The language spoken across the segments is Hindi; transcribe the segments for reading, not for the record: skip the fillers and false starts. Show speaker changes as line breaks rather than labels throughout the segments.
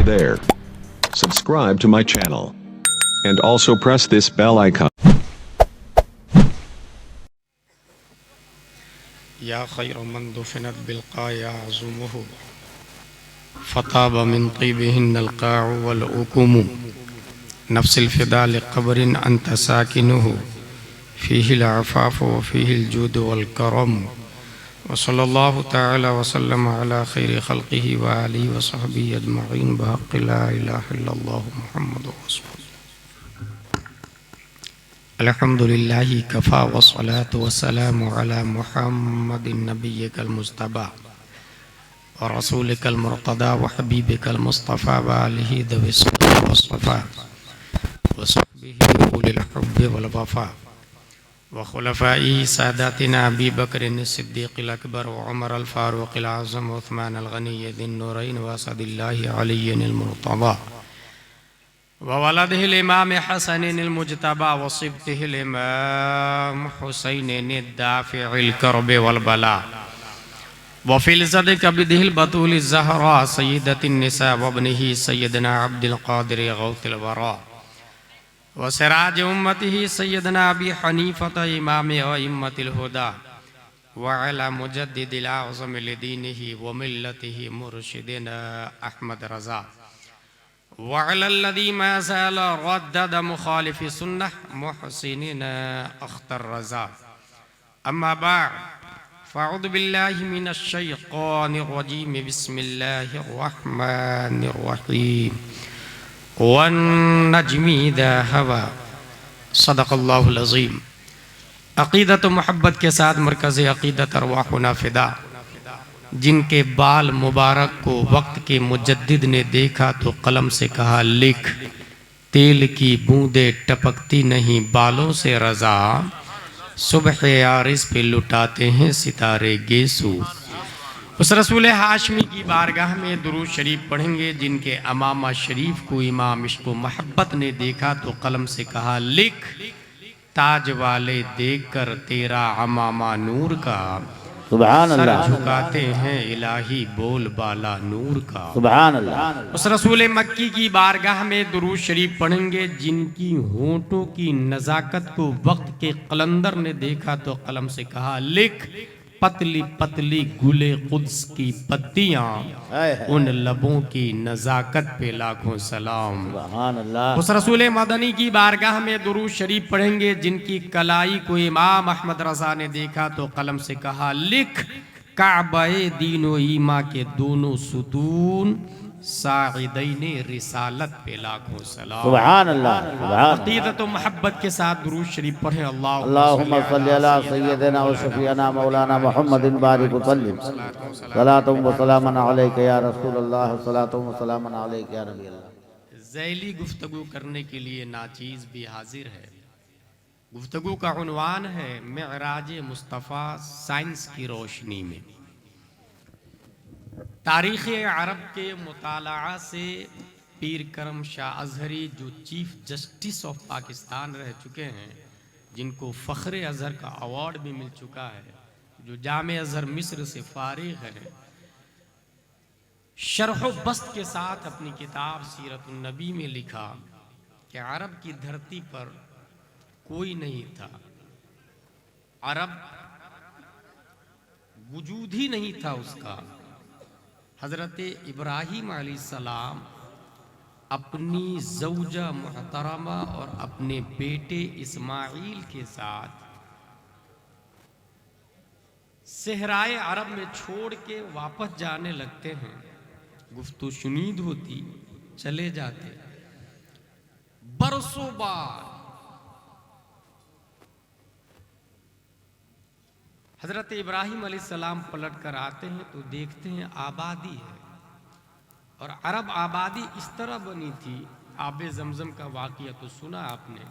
Hey there. Subscribe to my channel. And also press this bell icon.
या खैर मन दुफिनत बिल्क़ाया अज़ुमुहु फ़ताब मिन तीबिहिन अलक़ाउ वल उकुमु नफ्सिल फ़िदा लिक़ब्रिन अंत साकिनुहु फ़ीहिल अफ़ाफ़ु व फ़ीहिल जूदु वल करम व सल्लल्लाहु तआला व सल्लम अला खैरि ख़ल्क़िहि व आलिहि व सहबिहि अजमईन बिहक़्क़ि ला इलाहा इल्लल्लाहु मुहम्मदुर रसूलुल्लाह। अल्हम्दुलिल्लाहि कफ़ा वस्सलातु वस्सलामु अला मुहम्मदिन नबिय्यिकल मुज्तबा व रसूलिकल मुर्तदा व हबीबिकल मुस्तफ़ा व आलिहि दविस वस्सफ़ा व सहबिहि उलिल हुब्बि वल वफ़ा व खुलफ़ाइहि सादातिना अबी बकर सिद्दीक़िल अकबर व उमर अल फ़ारूक़िल आज़म व उस्मान अल गनी ज़िन नूरैन व असदिल्लाहि अलिय्यिल मुर्तज़ा व वलदिहिल इमाम हसनिल मुज्तबा व सिब्तिहिल इमाम हुसैनिन दाफ़िइल कर्ब वल बला व फ़िल ज़द कबिदिहिल बतूल ज़हरा सय्यदतिन निसा व इब्निही सय्यदना अब्दुल क़ादिर गौतिल वरा व सिराज उम्मतिही सय्यदना अबी हनीफ़त इमाम अइम्मतिल हुदा व अला मुजद्दिदिल आज़म लिदीनिही व मिल्लतिही मुर्शिदिना अहमद रज़ा वअलल्लज़ी मा ज़ाल रद्दद मुखालिफ़ि सुन्नह मुहसिनिन अख्तर रज़ा अम्मा बाद फ़अऊज़ु बिल्लाहि मिनश शैतानिर रजीम बिस्मिल्लाहिर रहमानिर रहीम वन नज्मि इज़ा हवा सदक़ल्लाहुल अज़ीम। अक़ीदत व मोहब्बत के साथ मरकज़ अक़ीदत अरवाहुना फ़िदा। जिनके बाल मुबारक को वक्त के मुजद्दिद ने देखा तो कलम से कहा लिख, तेल की बूंदें टपकती नहीं बालों से रज़ा, सुबह आरिस पे लुटाते हैं सितारे गेसू। उस रसूल हाशमी की बारगाह में दुरूद शरीफ पढ़ेंगे जिनके अमामा शरीफ को इमाम इश्क़ व मोहब्बत ने देखा तो कलम से कहा लिख, ताज वाले देखकर तेरा अमामा नूर का,
सुभान
सर
अल्लाह,
झुकाते हैं इलाही बोल बाला नूर का।
सुभान अल्लाह।
उस रसूल मक्की की बारगाह में दुरूद शरीफ पढ़ेंगे जिनकी होंठों की नज़ाकत को वक्त के कलंदर ने देखा तो कलम से कहा लिख, पतली पतली गुले कुद्स की पत्तियां, उन लबों की नज़ाकत पे लाखों सलाम।
सुभान अल्लाह।
उस रसूल मदनी की बारगाह में दुरूद शरीफ पढ़ेंगे जिनकी कलाई को इमाम अहमद रज़ा ने देखा तो कलम से कहा लिख, काबे दीनो ईमा के दोनों सुतून, साइदैने रिसालत पे लाखों सलाम।
सुभान अल्लाह, सुभान
अक़ीदत व मोहब्बत के साथ दुरूद शरीफ पढ़ें।
अल्लाहुम्मा सल्लि अला सय्यदिना व शफीअना मौलाना मुहम्मदिन बारिक वसल्लिम सलातुम व सलामन अलैका या रसूलल्लाह सलातुम व सलामन अलैका या नबी अल्लाह।
ज़ैली गुफ्तगू करने के लिए नाचीज़ भी हाजिर है। गुफ्तगू का उन्वान है मिअराज मुस्तफ़ा साइंस की रोशनी में। तारीख़ अरब के मुताला से पीर करम शाह अज़हरी जो चीफ जस्टिस ऑफ पाकिस्तान रह चुके हैं, जिनको फ़ख्र अज़हर का अवार्ड भी मिल चुका है, जो जामे अज़हर मिस्र से फारिग है, शरह बस्त के साथ अपनी किताब सीरतुन नबी में लिखा कि अरब की धरती पर कोई नहीं था, अरब वजूद ही नहीं था उसका। हज़रत इब्राहीम अलैहिस्सलाम अपनी ज़ौजा मुहतरमा और अपने बेटे इस्माईल के साथ सहराए अरब में छोड़ के वापस जाने लगते हैं। गुफ्तु शुनीद होती, चले जाते। बरसों बाद हज़रत इब्राहीम अलैहिस्सलाम पलट कर आते हैं तो देखते हैं आबादी है, और अरब आबादी इस तरह बनी थी। आबे ज़मज़म का वाक़या तो सुना आपने।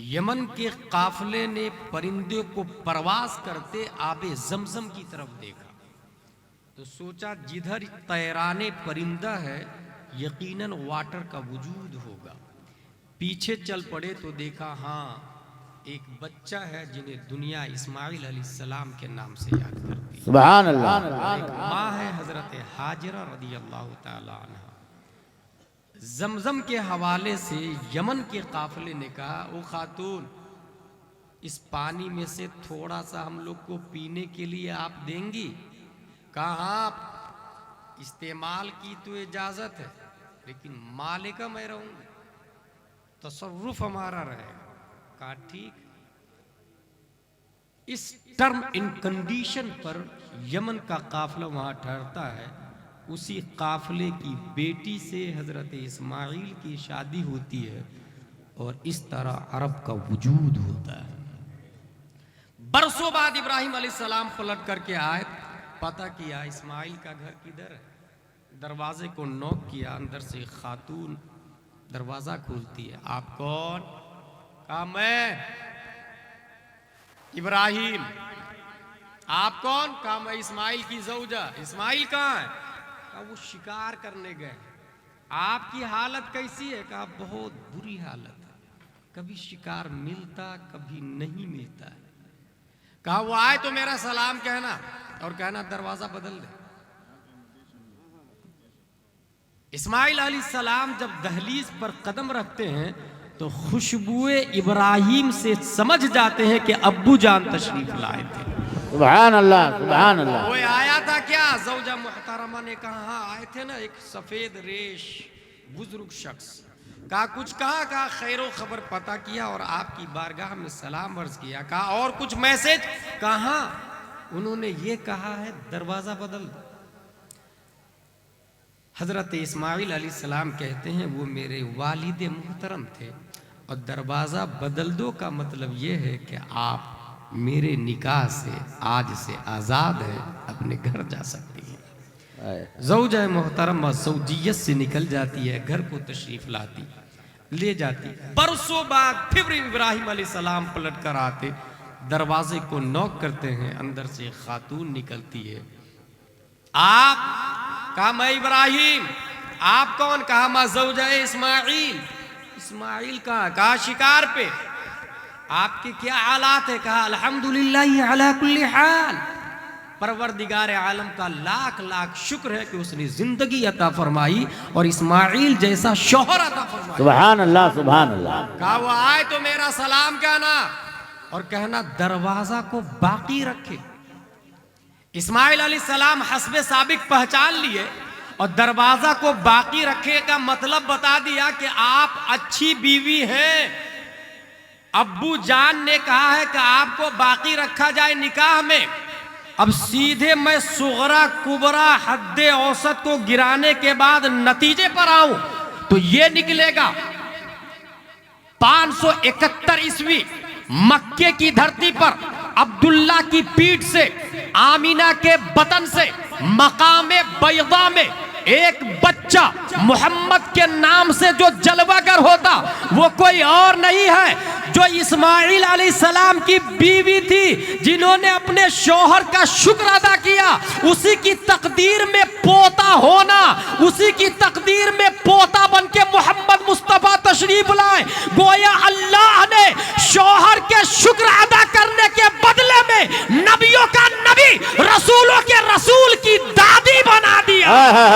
यमन के काफ़िले ने परिंदे को परवास करते आबे ज़मज़म की तरफ देखा तो सोचा जिधर तैराने परिंदा है यकीनन वाटर का वजूद होगा। पीछे चल पड़े तो देखा हाँ, एक बच्चा है जिन्हें दुनिया इस्माईल अलैहिस्सलाम के नाम से याद करती है।
सुभान अल्लाह।
एक माँ है हज़रत हाजिरा रज़ियल्लाहु ताला अन्हा। जमजम के हवाले से यमन के काफिले ने कहा, ओ खातून, इस पानी में से थोड़ा सा हम लोग को पीने के लिए आप देंगी? कहा, इस्तेमाल की तो इजाजत है, लेकिन मालिका मैं रहूंगी, तसर्रुफ हमारा रहेगा। कहा ठीक। इस टर्म इन कंडीशन पर यमन का काफिला वहां ठहरता है। उसी काफिले की बेटी से हजरत इस्माइल की शादी होती है और इस तरह अरब का वजूद होता है। बरसों बाद इब्राहिम अलैहिस्सलाम पलट करके आए, पता किया इस्माइल का घर किधर है। दरवाजे को नॉक किया, अंदर से खातून दरवाजा खोलती है। आप कौन? कहा मैं इब्राहिम। आप कौन? कहा मैं इस्माइल की ज़ौजा। इस्माइल कहाँ है? कहा वो शिकार करने गए। आपकी हालत कैसी है? कहा बहुत बुरी हालत है, कभी शिकार मिलता कभी नहीं मिलता है। कहा वो आए तो मेरा सलाम कहना और कहना दरवाजा बदल दे। इस्माइल अलैहिस्सलाम जब दहलीज पर कदम रखते हैं तो खुशबुए इब्राहिम से समझ जाते हैं कि अब्बू जान तशरीफ लाए थे।
सुभान अल्लाह, सुभान अल्लाह।
वो आया था क्या? ज़ौजा मुहतरमा ने कहा हाँ आए थे ना, एक सफेद रेश बुजुर्ग शख्स। कहा कुछ कहा? कहा खैरो खबर पता किया और आपकी बारगाह में सलाम अर्ज किया। कहा और कुछ मैसेज? कहा उन्होंने ये कहा है दरवाजा बदल दो। हजरत इस्माइल अलैहिस्सलाम कहते हैं वो मेरे वालिद मुहतरम थे और दरवाज़ा बदल दो का मतलब ये है कि आप मेरे निकाह से आज से आज़ाद है, अपने घर जा सकती हैं। ज़ौजा मुहतरमा ज़ौजियत से निकल जाती है, घर को तशरीफ़ लाती, ले जाती। बरसों बाद फिर इब्राहिम अलैहिस्सलाम पलट कर आते, दरवाजे को नॉक करते हैं, अंदर से खातून निकलती है। आप? कहा मैं इब्राहिम। आप कौन? कहा मैं ज़ौजा इस्माइल। इस्माइल कहा शिकार पे। आपके क्या हालात है? कहा अल्हम्दुलिल्लाह अला कुल्ली हाल। परवरदिगार आलम का लाख लाख शुक्र है कि उसने जिंदगी अता फरमाई और इस्माइल जैसा शौहर अता फरमाई।
सुभान अल्लाह, सुभान अल्लाह।
कहा वो आए तो मेरा सलाम कहना और कहना दरवाजा को बाकी रखे। इस्माइल अलैहिस्सलाम हस्बे साबिक पहचान लिए और दरवाजा को बाकी रखे का मतलब बता दिया कि आप अच्छी बीवी हैं। अब्बू जान ने कहा है कि आपको बाकी रखा जाए निकाह में। अब सीधे मैं सुगरा कुबरा हद्दे औसत को गिराने के बाद नतीजे पर आऊं तो यह निकलेगा 571 ईस्वी मक्के की धरती पर अब्दुल्ला की पीठ से, आमीना के बतन से, मकामे बैदा में एक बच्चा मोहम्मद के नाम से जो जलवागर होता वो कोई और नहीं है जो इस्माइल अलैहिस्सलाम की बीवी थी, जिन्होंने अपने शौहर का शुक्र अदा किया। उसी की तकदीर में पोता होना, उसी की तकदीर में पोता बनके मोहम्मद मुस्तफा तशरीफ लाए। गोया अल्लाह ने शौहर के शुक्र अदा करने के बदले में नबियों का नबी, रसूलों के रसूल की दादी बना दिया।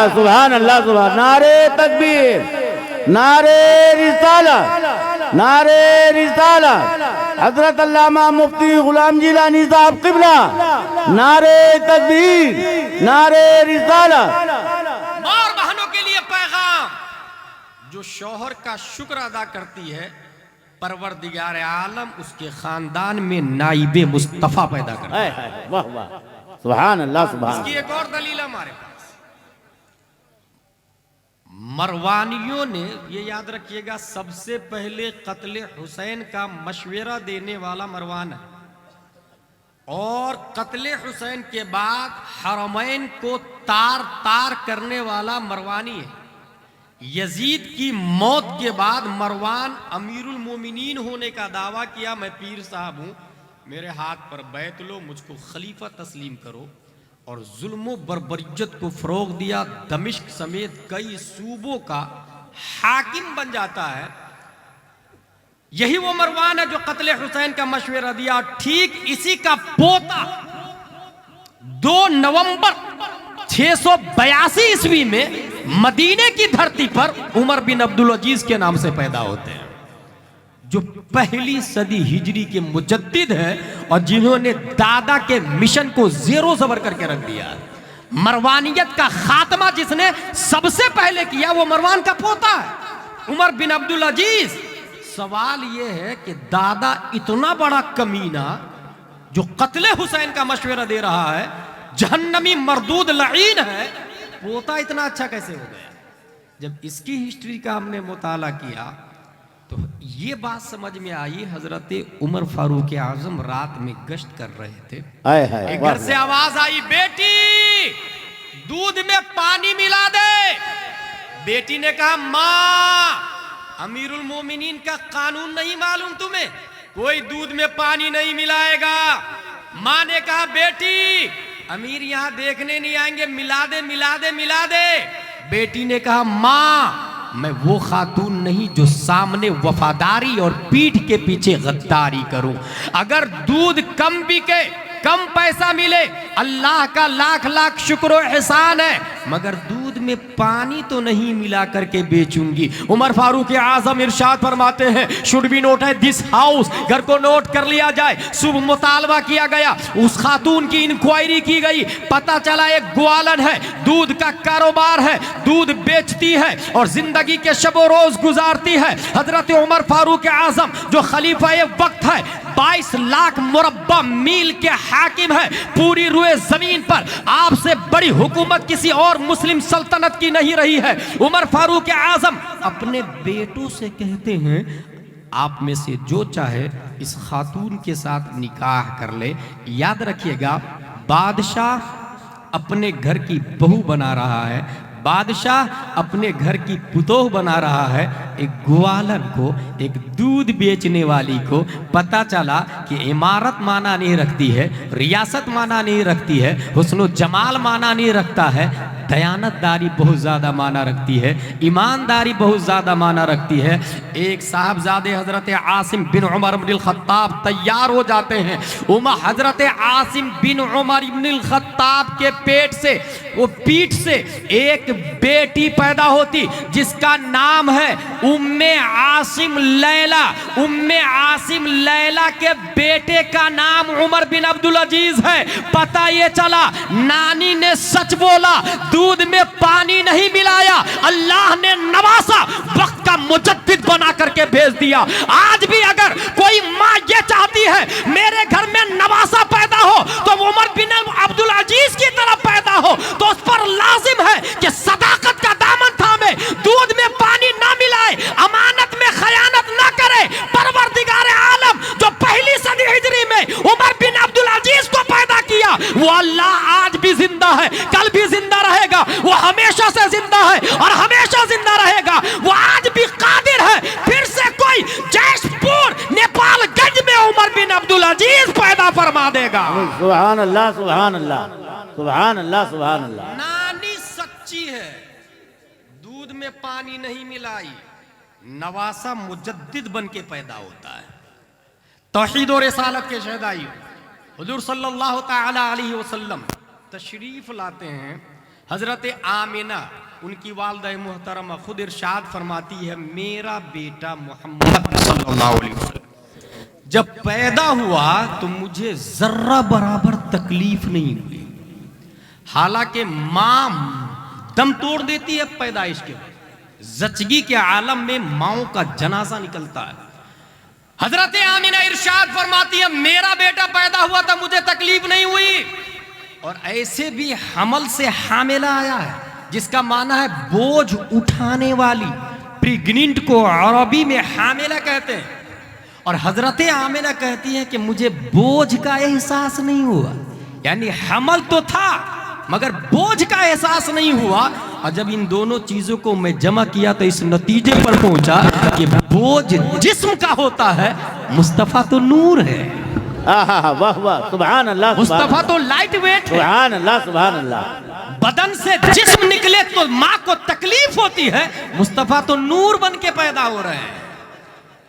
सुभान अल्लाह, सुभान। नारे तकबीर, नारे रिसालत, नारे रिसालत। हजरत अल्लामा मुफ्ती गुलाम जिलानी साहब क़िबला, नारे तकबीर, नारे रिसालत।
और बहनों के लिए पैगाम, जो शौहर का शुक्र अदा करती है, परवरदिगार आलम उसके खानदान में नाइबे मुस्तफा पैदा करता है।
वाह वाह, सुभान अल्लाह, सुभान।
इसकी एक और दलील हमारे पास, मरवानियों ने, ये याद रखिएगा, सबसे पहले कत्ले हुसैन का मशवरा देने वाला मरवान है और कत्ले हुसैन के बाद हरमैन को तार तार करने वाला मरवानी है। यजीद की मौत के बाद मरवान अमीरुल मोमिनीन होने का दावा किया, मैं पीर साहब हूं, मेरे हाथ पर बैत लो, मुझको खलीफा तस्लीम करो, और जुल्म बर्बरियत को फरोग दिया। दमिश्क समेत कई सूबों का हाकिम बन जाता है। यही वो मरवान है जो कत्ले हुसैन का मशवरा दिया। ठीक इसी का पोता 2 नवंबर 682 ईस्वी में मदीने की धरती पर उमर बिन अब्दुल अजीज के नाम से पैदा होते हैं, जो पहली सदी हिजरी के मुजद्दिद है और जिन्होंने दादा के मिशन को जेरो जबर करके रख दिया। मरवानियत का खात्मा जिसने सबसे पहले किया वो मरवान का पोता है, उमर बिन अब्दुल अजीज। सवाल यह है कि दादा इतना बड़ा कमीना जो कत्ले हुसैन का मशवरा दे रहा है, जहन्नमी मरदूद लईन है, पोता इतना अच्छा कैसे हो गया? जब इसकी हिस्ट्री का हमने मुताला किया तो ये बात समझ में आई। हजरत उमर फारूक आजम रात में गश्त कर रहे थे, एक घर से आवाज आई, बेटी दूध में पानी मिला दे। बेटी ने कहा, माँ अमीरुल मोमिनीन का कानून नहीं मालूम तुम्हें, कोई दूध में पानी नहीं मिलाएगा। माँ ने कहा, बेटी अमीर यहाँ देखने नहीं आएंगे, मिला दे मिला दे मिला दे। बेटी ने कहा, माँ मैं वो खातून नहीं जो सामने वफादारी और पीठ के पीछे गद्दारी करूं। अगर दूध कम बिके, कम पैसा मिले, अल्लाह का लाख लाख शुक्र और एहसान है, मगर दूध में पानी तो नहीं मिला करके बेचूंगी। उमर फारूक आजम इरशाद फरमाते हैं, should be noted this house, घर को नोट कर लिया जाए। सुबह मुतालबा किया गया, उस खातून की इंक्वायरी की गई, पता चला एक ग्वालन है, दूध का कारोबार है, दूध बेचती है और जिंदगी के शबो रोज गुजारती है। हजरत उमर फारूक आजम जो खलीफा वक्त है, 22 लाख मुरब्बा मील के हाकिम है पूरी रुए जमीन पर, आपसे बड़ी हुकूमत किसी और मुस्लिम सल्तनत की नहीं रही है। उमर फारूक आजम अपने बेटों से कहते हैं, आप में से जो चाहे इस खातून के साथ निकाह कर ले। याद रखिएगा, बादशाह अपने घर की बहू बना रहा है, बादशाह अपने घर की पुतोह बना रहा है। एक ग्वालन को, एक दूध बेचने वाली को पता चला कि इमारत माना नहीं रखती है, रियासत माना नहीं रखती है, हुस्न जमाल माना नहीं रखता है, दयानतदारी बहुत ज़्यादा माना रखती है, ईमानदारी बहुत ज़्यादा माना रखती है। एक साहबजादे हज़रत आसिम बिन उमर इब्न खत्ताब तैयार हो जाते हैं। हज़रत आसिम बिन उमर इब्न खत्ताब के पेट से, वो पीठ से एक बेटी पैदा होती जिसका नाम है उम्मे आसिम लैला। उम्मे आसिम लैला के बेटे का नाम उमर बिन अब्दुल अजीज है। पता ये चला, नानी ने सच बोला, दूध में पानी नहीं मिलाया, अल्लाह ने नवासा, वक्त का मुजद्दिद बना करके भेज दिया। आज भी अगर कोई माँ ये चाहती है मेरे घर में नवासा पैदा हो तो उमर बिन अब्दुल अजीज की तरह पैदा हो, तो उस पर लाजिम है कि सदाकत का दामन थामे, दूध में पानी ना मिलाए, अमानत में खयानत ना करे। परवरदिगार आलम जो पहली सदी हिजरी में उमर बिन अब्दुल अजीज को पैदा किया, वो अल्लाह आज भी जिंदा है, कल भी जिंदा रहेगा, वो हमेशा से जिंदा है और हमेशा जिंदा रहेगा। वो आज भी कादिर है, फिर से कोई जैशपुर नेपालगंज में उमर बिन अब्दुल अजीज पैदा फरमा देगा।
सुभान अल्लाह, सुभान अल्लाह, सुभान अल्लाह, सुभान अल्लाह।
नानी सच्ची है, दूध में पानी नहीं मिलाई, नवासा मुजद्दिद बन के पैदा होता है। तौहीद और रिसालत के शहदाई हुजूर सल्लल्लाहु तआला अलैहि वसल्लम तशरीफ लाते हैं। हजरत आमिना उनकी वालिदा मुहतरमा खुद इरशाद फरमाती है, मेरा बेटा मोहम्मद सल्लल्लाहु अलैहि वसल्लम जब पैदा हुआ तो मुझे जर्रा बराबर तकलीफ नहीं हुई। हालांकि मां दम तोड़ देती है पैदाइश के, जचगी के आलम में माओ का जनाजा निकलता है। हजरत आमिना इरशाद फरमाती है, मेरा बेटा पैदा हुआ था मुझे तकलीफ नहीं हुई। और ऐसे भी हमल से हामिला आया है, जिसका माना है बोझ उठाने वाली, प्रेग्नेंट को अरबी में हामिला कहते हैं। और हजरत आमिना कहती है कि मुझे बोझ का एहसास नहीं हुआ, यानी हमल तो था मगर बोझ का एहसास नहीं हुआ। और जब इन दोनों चीजों को मैं जमा किया तो इस नतीजे पर पहुंचा कि बोझ जिस्म का होता है, मुस्तफा तो नूर है।
वाह वाह, सुभान अल्लाह,
मुस्तफा तो लाइट वेट है।
सुभान अल्लाह, सुभान अल्लाह।
बदन से जिस्म निकले तो माँ को तकलीफ होती है, मुस्तफा तो नूर बन के पैदा हो रहे हैं,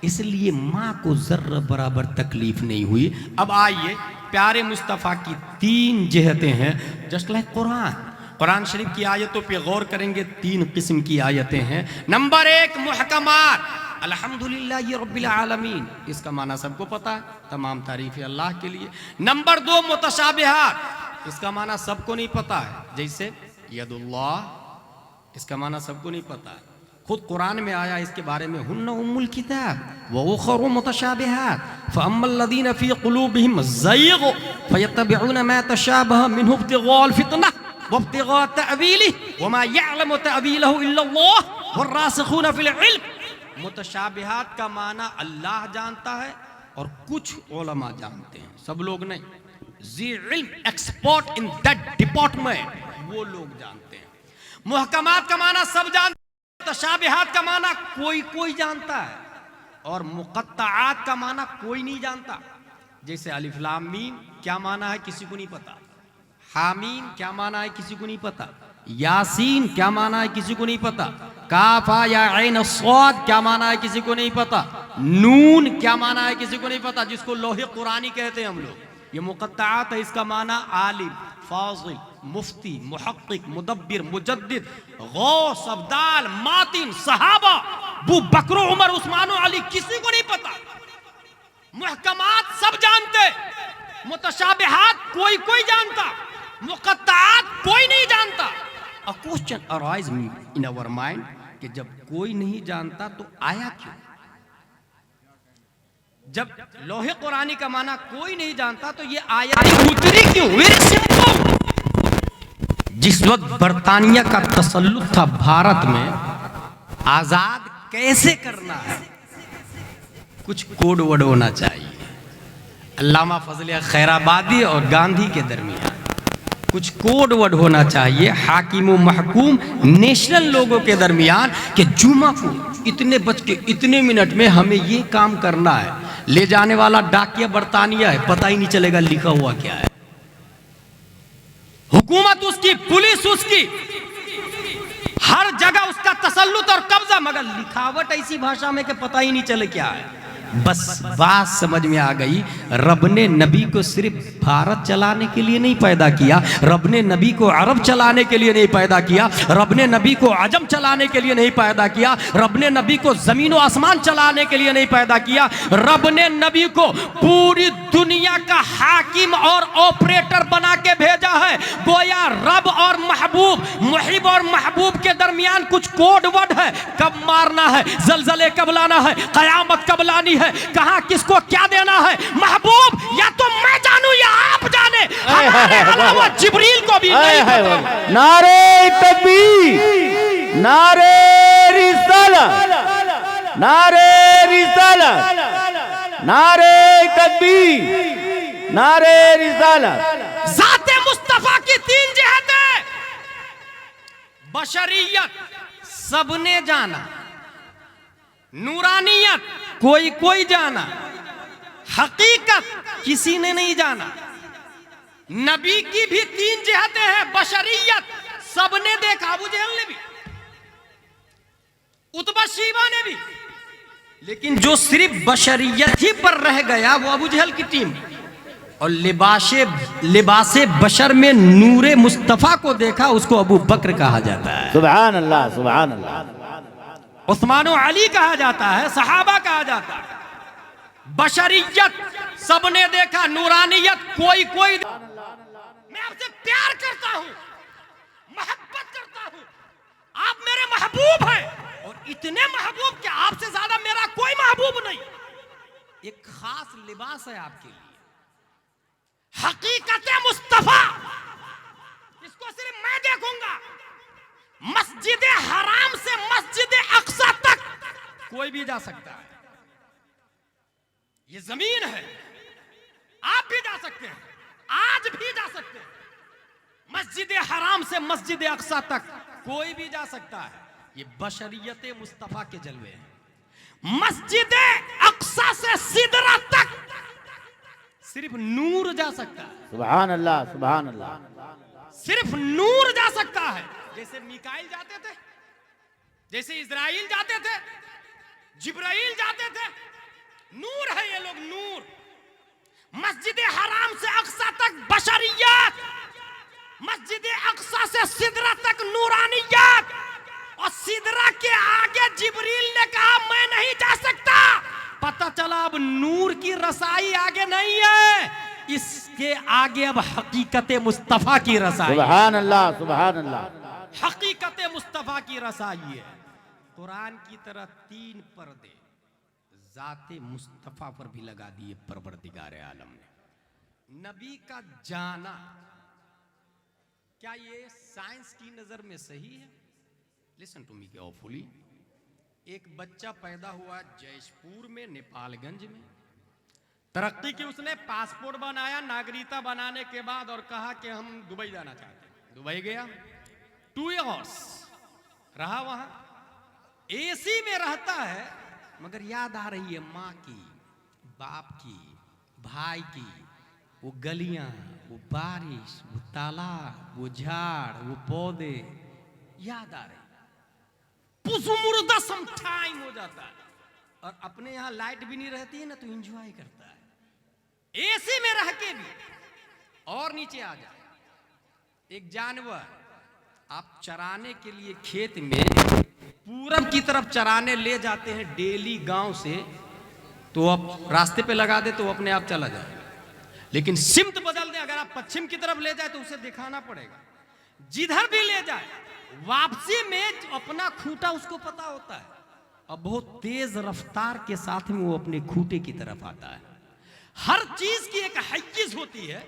इसलिए माँ को जर्रा बराबर तकलीफ नहीं हुई। अब आइए, प्यारे मुस्तफ़ा की 3 जिहतें हैं, जस्ट लाइक कुरान। कुरान शरीफ की आयतों पे गौर करेंगे, 3 किस्म की आयतें हैं। नंबर 1 मुहकमात, अल्हम्दुलिल्लाह रब्बिल आलमीन, इसका माना सबको पता है, तमाम तारीफ़ें अल्लाह के लिए। नंबर 2 मुतशाबिहात, इसका माना सबको नहीं पता है, जैसे यदुल्लाह, इसका माना सबको नहीं पता है, खुद कुरान में आया इसके बारे में, हुन्ना उम्मुल किताब व उखरु मुतशाबिहात फअम्मल्लज़ीना फ़ी क़ुलूबिहिम ज़यग़ फ़यत्तबिऊना मा तशाबह मिन्हु इब्तिग़ाअल फ़ित्नह वब्तिग़ाअ तअवीलिहि वमा यअलमु तअवीलहु इल्लल्लाह वर्रासिख़ूना फ़िल इल्म। मुतशाबिहात का माना अल्लाह जानता है और कुछ उलमा जानते हैं, सब लोग नहीं। ज़ी इल्म, एक्सपर्ट इन दैट डिपार्टमेंट, वो लोग जानते हैं। मुहकमात का माना सब जानते हैं, मुतशाबिहात का माना कोई कोई जानता है, और मुक़त्तआत का माना कोई नहीं जानता। जैसे अलिफ लाम मीम क्या माना है किसी को नहीं पता, हामीम क्या माना है किसी को नहीं पता, यासीन क्या माना है किसी को नहीं पता, काफा या ऐन स्वाद क्या माना है किसी को नहीं पता, नून क्या माना है किसी को नहीं पता, जिसको लोहे कुरानी कहते हैं हम लोग। ये मुक़त्तआत है, इसका माना आलिम, फाज़िल, मुफ्ती, मुहक्किक, मुदब्बिर, मुजद्दिद, गौस, अब्दाल, मातिन, सहाबा, अबू बकर, उमर, उस्मान, अली, किसी को नहीं पता। मुहकमात सब जानते, मुतशाबिहात कोई कोई जानता, मुक़त्तआत कोई नहीं जानता। A question arise in our mind कि जब कोई नहीं जानता तो आया क्यों? जब लोहे कुरानी का माना कोई नहीं जानता तो ये आयत उतरी क्यों? Very simple। जिस वक्त बरतानिया का तसल्लुत था भारत में, आजाद कैसे करना है, कुछ कोड वर्ड होना चाहिए। अल्लामा फजल खैराबादी और गांधी के दरमियान कुछ कोड वर्ड होना चाहिए, हाकिम महकूम नेशनल लोगों के दरमियान, कि जुमा को इतने बज के इतने मिनट में हमें ये काम करना है। ले जाने वाला डाकिया बरतानिया है, पता ही नहीं चलेगा लिखा हुआ क्या है। हुकूमत उसकी, पुलिस उसकी, हर जगह उसका तसल्लुत और कब्जा, मगर लिखावट ऐसी भाषा में कि पता ही नहीं चले क्या है। बस बात समझ में आ गई, रब ने नबी को सिर्फ भारत चलाने के लिए नहीं पैदा किया, रब ने नबी को अरब चलाने के लिए नहीं पैदा किया, रब ने नबी को अजम चलाने के लिए नहीं पैदा किया, रब ने नबी को जमीन और आसमान चलाने के लिए नहीं पैदा किया, रब ने नबी को पूरी दुनिया का हाकिम और ऑपरेटर बना के भेजा है। गोया रब और महबूब, मुहिब और महबूब के दरमियान कुछ कोड वर्ड है, कब मारना है, जलजले कब लाना है, कयामत कब लानी है, कहां किसको क्या देना है। महबूब या तो मैं जानूं या आप जाने, हमारे अलावा जिब्रील को भी नहीं पता।
नारे तकबीर, नारे रिसालत, नारे रिसालत, नारे तकबीर, नारे रिसालत।
ज़ाते मुस्तफा की 3 जिहतें, बशरियत सबने जाना, नूरानियत कोई कोई जाना, हकीकत किसी ने नहीं जाना। नबी की भी 3 जिहतें हैं, बशरियत सबने देखा, अबू जहल ने भी, उतबा शीबा ने भी, लेकिन जो सिर्फ बशरियत ही पर रह गया वो अबू जहल की टीम। और लिबासे बशर में नूरे मुस्तफा को देखा, उसको अबू बकर कहा जाता है।
सुभान अल्लाह, सुभान अल्लाह।
उस्मान और अली कहा जाता है, सहाबा कहा जाता है। बशरियत सबने देखा, नूरानियत कोई कोई। मैं आपसे प्यार करता हूं, मोहब्बत करता हूं, आप मेरे महबूब हैं, और इतने महबूब कि आपसे ज्यादा मेरा कोई महबूब नहीं। एक खास लिबास है आपके लिए, हकीकत मुस्तफा, इसको सिर्फ मैं देखूंगा। मस्जिद हराम से मस्जिद अक्सा तक कोई भी जा सकता है, ये जमीन है, आप भी जा सकते हैं, आज भी जा सकते हैं। मस्जिद हराम से मस्जिद अक्सा तक कोई भी जा सकता है, ये बशरियत मुस्तफा के जलवे हैं। मस्जिद अक्सा से सिदरा तक सिर्फ नूर जा सकता है।
सुभान अल्लाह, सुभान अल्लाह।
सिर्फ नूर जा सकता है। जैसे मिकाइल जाते थे, जैसे इज़राइल जाते थे, जिब्राइल जाते थे, नूर है ये लोग, नूर। मस्जिद हराम से अक्सा तक बशरियत, मस्जिद अक्सा से सिदरा तक नूरानियत, और सिदरा के आगे जिब्रील ने कहा मैं नहीं जा सकता। पता चला अब नूर की रसाई आगे नहीं है, इसके आगे अब हकीकत मुस्तफा की रसाई।
सुभान अल्लाह, सुभान अल्लाह।
हकीकत मुस्तफा की रसाई है। कुरान की तरह 3 पर्दे जाते मुस्तफा पर भी लगा दिए परवरदिगार आलम ने। नबी का जाना क्या ये साइंस की नजर में सही है? Listen to me carefully. एक बच्चा पैदा हुआ जयपुर में, नेपालगंज में। तरक्की की, उसने पासपोर्ट बनाया नागरिकता बनाने के बाद और कहा कि हम दुबई जाना चाहते हैं। दुबई गया, 2 इयर्स रहा वहां, एसी में रहता है, मगर याद आ रही है माँ की, बाप की, भाई की, वो गलियां, वो बारिश, वो तालाब, वो झाड़, वो पौधे याद आ रहे। पुसमुर्दा सम टाइम हो जाता है। और अपने यहां लाइट भी नहीं रहती है ना, तो एंजॉय करता है एसी में रह के भी। और नीचे आ जाए, एक जानवर आप चराने के लिए खेत में पूरब की तरफ चराने ले जाते हैं डेली गांव से, तो आप रास्ते पे लगा दे तो वो अपने आप चला जाए। लेकिन सिमत बदल दे, अगर आप पश्चिम की तरफ ले जाए तो उसे दिखाना पड़ेगा। जिधर भी ले जाए वापसी में अपना खूंटा उसको पता होता है, और बहुत तेज रफ्तार के साथ में वो अपने खूंटे की तरफ आता है। हर चीज की एक हैय्यिज होती है,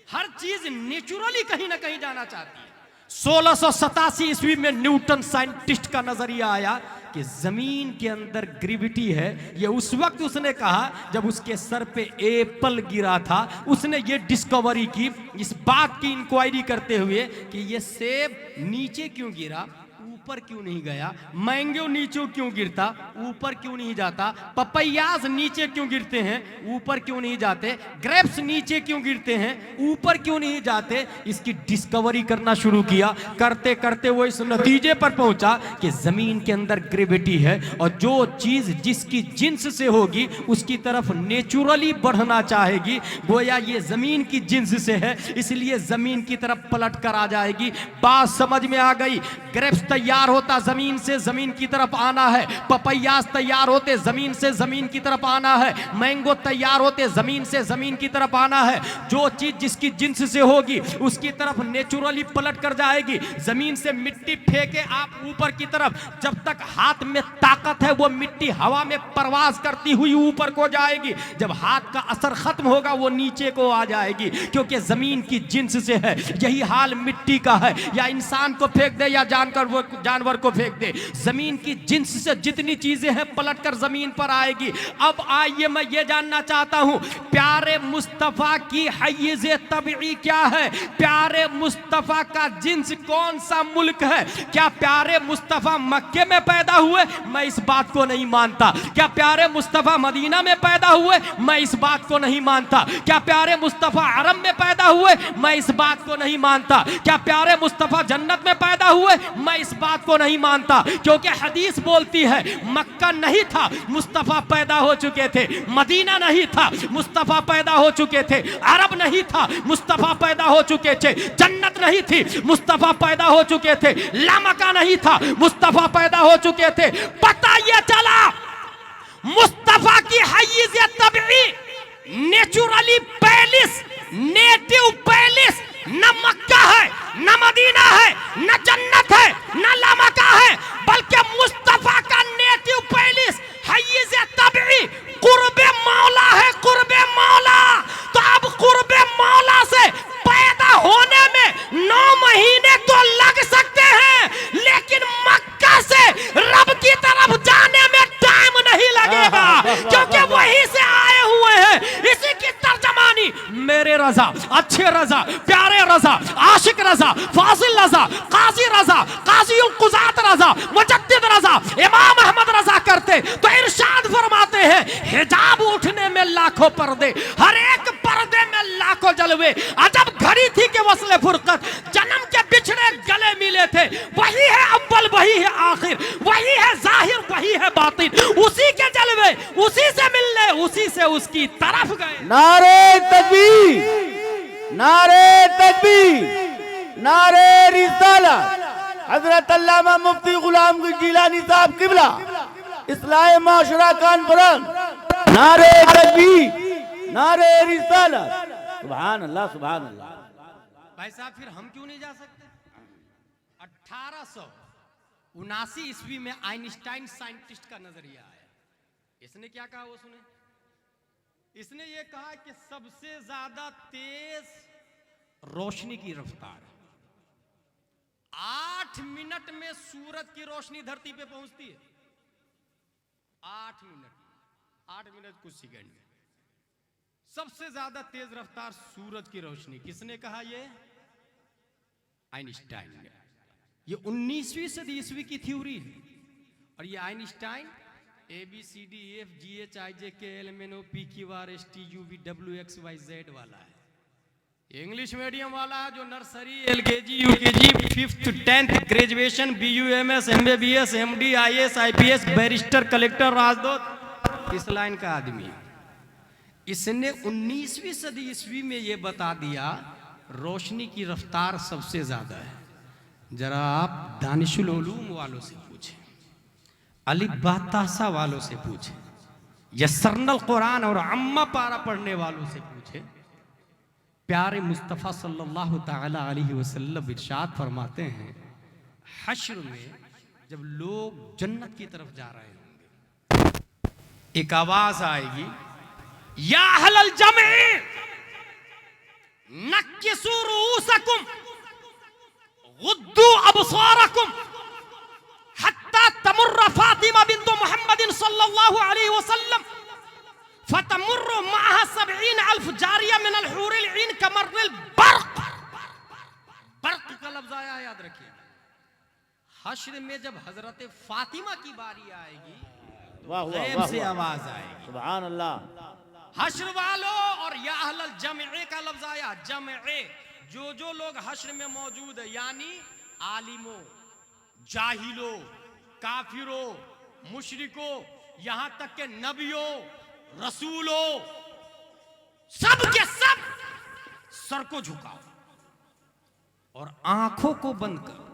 हर चीज नेचुरली कहीं ना कहीं जाना चाहती है। 1687 ईस्वी में न्यूटन साइंटिस्ट का नजरिया आया कि जमीन के अंदर ग्रेविटी है। ये उस वक्त उसने कहा जब उसके सर पे एप्पल गिरा था। उसने ये डिस्कवरी की, इस बात की इंक्वायरी करते हुए कि ये सेब नीचे क्यों गिरा, ऊपर क्यों नहीं गया, मैंगो नीचे क्यों गिरता, ऊपर क्यों नहीं जाता, पपैयाज नीचे क्यों गिरते हैं, ऊपर क्यों नहीं जाते, ग्रेप्स नीचे क्यों गिरते हैं, ऊपर क्यों नहीं जाते। इसकी डिस्कवरी करना शुरू किया। करते करते वो इस नतीजे पर पहुंचा कि जमीन के अंदर ग्रेविटी है, और जो चीज जिसकी जिन्स से होगी उसकी तरफ नेचुरली बढ़ना चाहेगी। गोया ये जमीन की जिन्स से है, इसलिए जमीन की तरफ पलट कर आ जाएगी। बात समझ में आ गई। ग्रेप्स तैयार होता जमीन से जमीन की तरफ आना है, पपैयास तैयार होते जमीन से जमीन की तरफ आना है, मैंगो तैयार होते जमीन से जमीन की तरफ आना है। जो चीज जिसकी जिन्स से होगी उसकी तरफ नेचुरली पलट कर जाएगी। जमीन से मिट्टी फेंके आप ऊपर की तरफ, जब तक हाथ में ताकत है वो मिट्टी हवा में परवाज करती हुई ऊपर को जाएगी। जब हाथ का असर खत्म होगा वो नीचे को आ जाएगी, क्योंकि जमीन की जिन्स से है। यही हाल मिट्टी का है, या इंसान को फेंक दे या जानवर को फेंक दे, जमीन की जिन्स से जितनी चीजें हैं पलट कर जमीन पर आएगी। अब आइए मैं ये जानना चाहता हूं, प्यारे मुस्तफा की हैय्यिज़े तबई क्या है? प्यारे मुस्तफा का जिन्स कौन सा मुल्क है? क्या प्यारे मुस्तफा मक्के में पैदा हुए? मैं इस बात को नहीं मानता। क्या प्यारे मुस्तफा मदीना में पैदा हुए? मैं इस बात को नहीं मानता। क्या प्यारे मुस्तफा अरब में पैदा हुए? मैं इस बात को नहीं मानता। क्या प्यारे मुस्तफा जन्नत में पैदा हुए? मैं इस बात को नहीं मानता, क्योंकि हदीस बोलती है मक्का नहीं था, मुस्तफा पैदा हो चुके थे। मदीना नहीं था, मुस्तफा पैदा हो चुके थे। अरब नहीं था, मुस्तफा पैदा हो चुके थे। जन्नत नहीं थी, मुस्तफा पैदा हो चुके थे। लामका नहीं था, मुस्तफा पैदा हो चुके थे। पता ये चला मुस्तफा की हैय्यिज़े तबई नेचुरली पैलिस, नेटिव पैलिस न मक्का है, न मदीना है, न जन्नत है, न लामका है, बल्कि मुस्तफा का नेटिव पैलिस हैय्यिज़े तबई कुर्बे मौला है। कुर्बे मौला, तो अब कुर्बे मौला से पैदा होने में 9 महीने तो लग सकते हैं, लेकिन मक्का से रब की तरफ जाने में टाइम नहीं लगेगा, क्योंकि वहीं से आए हुए हैं। इसी की तर्जमानी मेरे रजा, अच्छे रजा, प्यारे रजा, आशिक रजा, फासिल रजा, काजी रजा, काजी उल कुजात रजा, मुजद्दिद रजा, इमाम अहमद रजा करते तो इरशाद फरमाते हैं हिजाब उठने में लाखों पर्दे, हर एक पर्दे में लाखों जलवे। अजब घड़ी थी कि वस्ले फुरकत, जन्म के बिछड़े गले मिले थे। वही है अव्वल, वही है आखिर, वही है जाहिर, वही है बातिन। उसी के जलवे, उसी से मिलने, उसी से उसकी तरफ गए।
नारे तकबीर, नारे तकबीर, नारे रिसालत हजरत अल्लामा मुफ्ती गुलाम जिलानी साहब किबला इस्लाह माशरा कॉन्फ्रेंस नारे तकबीर नारे रिसालत सुभान अल्लाह सुभान अल्लाह।
भाई साहब फिर हम क्यों नहीं जा सकते? 1879 ईस्वी में आइंस्टाइन साइंटिस्ट का नजरिया आया। इसने क्या कहा वो सुने। इसने ये कहा कि सबसे ज्यादा तेज रोशनी की रफ्तार 8 मिनट में सूरज की रोशनी धरती पे पहुंचती है। 8 मिनट कुछ सेकंड में सबसे ज्यादा तेज रफ्तार सूरज की रोशनी। किसने कहा? ये आइंस्टाइन ने। ये 19वीं सदी ईस्वी की थ्योरी है। और ये आइंस्टाइन ABCDEFGHIJKLMNOPQRSTUVWXYZ वाला है। इंग्लिश मीडियम वाला है जो nursery LKG UKG 5th 10th graduation BUMS MBBS MD IAS IPS barrister collector राजदूत इस लाइन का आदमी है। इसने 19वीं सदी ईस्वी में ये बता दिया रोशनी की रफ्तार सबसे ज्यादा है। जरा आप दानिशुल उलूम वालों से पूछें, अली बातासा वालों से पूछें, यसरनल कुरान और अम्मा पारा पढ़ने वालों से पूछें। प्यारे मुस्तफ़ा सल्लल्लाहु ताला अलैहि वसल्लम इरशाद फरमाते हैं हश्र में जब लोग जन्नत की तरफ जा रहे होंगे एक आवाज आएगी, या अहलल जमे नक्किसू रूसकुम गुद्दू अबसारकुम हत्ता तमुर्र फातिमा बिन्त मुहम्मदिन सल्लल्लाहु अलैहि वसल्लम फतमुर्रु माहा 70,000 जारिया मिनल हुरिल ईन कमर्रिल बर्क। बर्क का लफ्ज आया, याद रखिए। हश्र में जब हजरत फातिमा की बारी आएगी तो गैब से आवाज आएगी,
सुभान अल्लाह।
हश्र वालों और या अहलल जमे का लफ्ज आया। जमे जो लोग हश्र में मौजूद है, यानी आलिमों, जाहिलों, काफिरों, मुशरिकों, यहां तक के नबियों, रसूलों, सब के सब सर को झुकाओ और आंखों को बंद करो।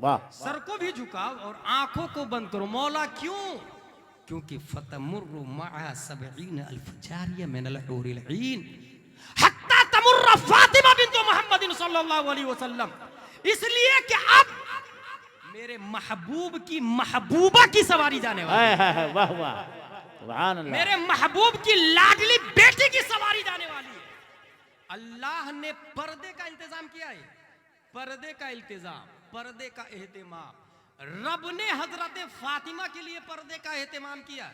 वाह,
सर को भी झुकाओ और आंखों को बंद करो। मौला क्यों? क्योंकि फतमुर्रु मा'a 70,000 जारिया मिनल हुरिल ईन हत्ता तमुर्र फातिमा बिन्त मुहम्मदिन सल्लल्लाहु अलैहि वसल्लम। इसलिए कि अब मेरे महबूब की महबूबा की सवारी जाने वाली है।
वाह वाह, सुभान अल्लाह।
मेरे महबूब की लाडली बेटी की सवारी जाने वाली है। अल्लाह ने पर्दे का इंतजाम किया है, पर्दे का इल्तिजाम, पर्दे का एहतिमाम। रब ने हजरत फातिमा के लिए पर्दे का एहतिमाम किया।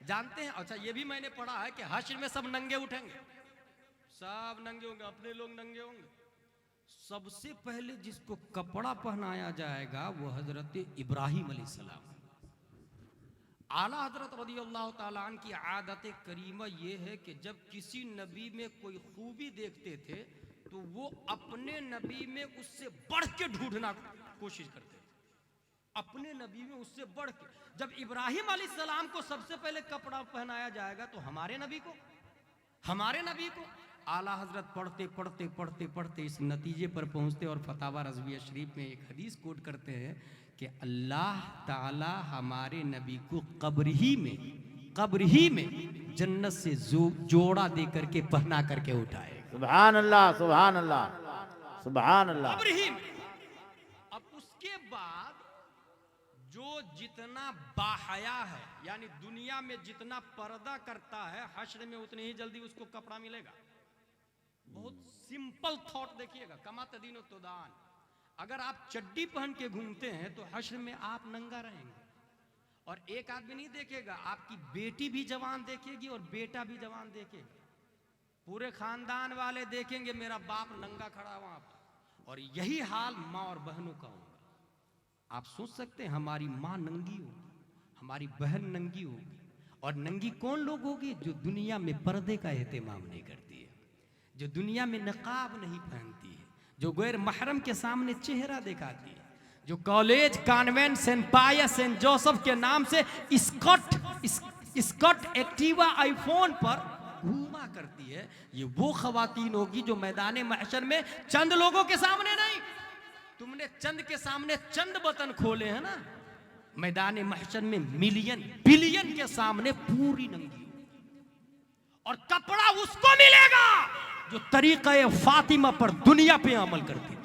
जानते हैं? अच्छा, ये भी मैंने पढ़ा है कि हश्र में सब नंगे उठेंगे, सब नंगे होंगे, अपने लोग नंगे होंगे। सबसे पहले जिसको कपड़ा पहनाया जाएगा वो हजरत इब्राहिम अलैहिस्सलाम। आला हजरत रज़ियल्लाहु ताला अन्हु की आदत करीमा ये है कि जब किसी नबी में कोई खूबी देखते थे तो वो अपने नबी में उससे बढ़ के ढूंढना कोशिश करते थे, अपने नबी में उससे बढ़ के। जब इब्राहिम अलैहिस्सलाम को सबसे पहले कपड़ा पहनाया जाएगा तो हमारे नबी को आला हजरत पढ़ते पढ़ते पढ़ते पढ़ते इस नतीजे पर पहुंचते और फतावा रज़विया शरीफ में एक हदीस कोट करते हैं कि अल्लाह ताला हमारे नबी को कब्र ही में जन्नत से जोड़ा दे करके पहना करके उठाए।
सुभान अल्लाह, सुभान अल्लाह, सुभान अल्लाह।
कब्र ही में। अब उसके बाद जो जितना बाहया है, यानी दुनिया में जितना पर्दा करता है, हश्र में उतनी ही जल्दी उसको कपड़ा मिलेगा। बहुत सिंपल थॉट देखिएगा, कमा तदीन व तुदान। अगर आप चड्डी पहन के घूमते हैं तो हश्र में आप नंगा रहेंगे। और एक आदमी नहीं देखेगा, आपकी बेटी भी जवान देखेगी और बेटा भी जवान देखेगा। पूरे खानदान वाले देखेंगे मेरा बाप नंगा खड़ा वहां पर। और यही हाल माँ और बहनों का होगा। आप सोच सकते हैं हमारी माँ नंगी होगी, हमारी बहन नंगी होगी। और नंगी कौन लोग होगी? जो दुनिया में पर्दे का एहतिमाम नहीं करती है, जो दुनिया में नकाब नहीं पहनती है, जो गैर महरम के सामने चेहरा दिखाती है, जो कॉलेज, कॉन्वेंट, सेंट पायस, सेंट जोसेफ के नाम से स्कॉट एक्टिवा आईफोन पर घूमा करती है, ये वो खवातीन होगी जो मैदान महशर में चंद लोगों के सामने नहीं, तुमने चंद के सामने चंद बटन खोले हैं ना, मैदान महशर में मिलियन बिलियन के सामने पूरी नंगी, और कपड़ा उसको मिलेगा जो तरीक़ा फातिमा पर दुनिया पे अमल करती थी।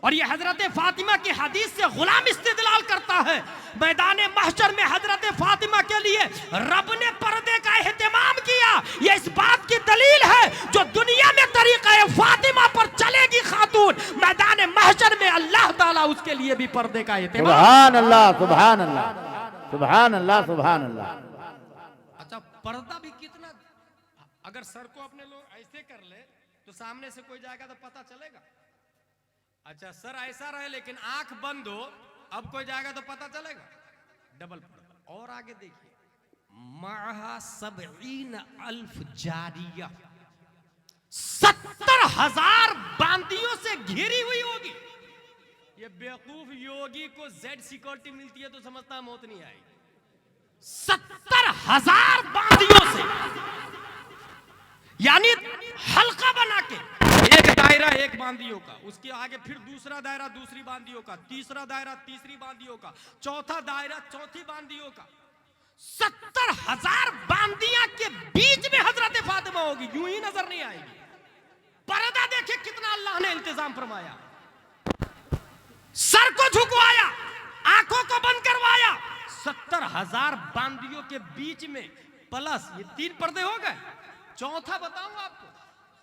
और ये हजरत फातिमा की हदीस से गुलाम इस्तिदलाल करता है। मैदान महशर में हजरत फातिमा के लिए रब ने पर्दे का एहतमाम किया, ये इस बात की दलील है जो दुनिया में तरीक़ा फातिमा पर चलेगी खातून, मैदान महशर में अल्लाह ताला उसके लिए भी पर्दे का एहतमाम।
सुभान अल्लाह, सुभान अल्लाह, सुभान अल्लाह, सुभान अल्लाह।
अच्छा, पर्दा भी कितना, अगर सर को अपने लोग ऐसे कर ले तो सामने से कोई जाएगा तो पता चलेगा। अच्छा, सर ऐसा रहे लेकिन आंख बंद हो, अब कोई जाएगा तो पता चलेगा। डबल पर्दा। और आगे देखिए, महा 70,000 जारिया, 70,000 बांदियों से घिरी हुई होगी। ये बेवकूफ योगी को जेड सिक्योरिटी मिलती है तो समझता है मौत नहीं आएगी। 70,000 बांदियों से, यानी हल्का बना के एक दायरा एक बांदियों का, उसके आगे फिर दूसरा दायरा दूसरी बांदियों का, तीसरा दायरा तीसरी बांदियों का, चौथा दायरा चौथी बांदियों का। 70,000 बांदियां के बीच में हजरत फातिमा होगी, यूं ही नजर नहीं आएगी। पर्दा देखे कितना अल्लाह ने इंतजाम फरमाया, सर को झुकवाया, आंखों को बंद करवाया। 70,000 बांदियों के बीच में प्लस ये 3 पर्दे हो गए। चौथा बताऊं आपको,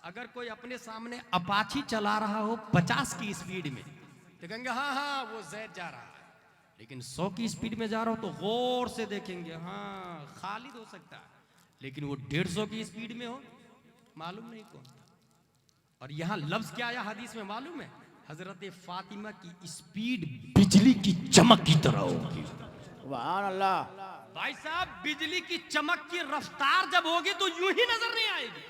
अगर कोई अपने सामने अपाची चला रहा हो 50 की स्पीड में तो कहेंगे हाँ हाँ वो जैद जा रहा है, लेकिन 100 की स्पीड में जा रहा हो तो गौर से देखेंगे, हाँ खालिद हो सकता है, लेकिन वो 150 की स्पीड में हो मालूम नहीं कौन। और यहां लफ्ज क्या आया हदीस में मालूम है, हजरत फातिमा की स्पीड बिजली की चमक की तरह होगी।
सुभान अल्लाह।
भाई साहब, बिजली की चमक की रफ्तार जब होगी तो यूं ही नजर नहीं आएगी,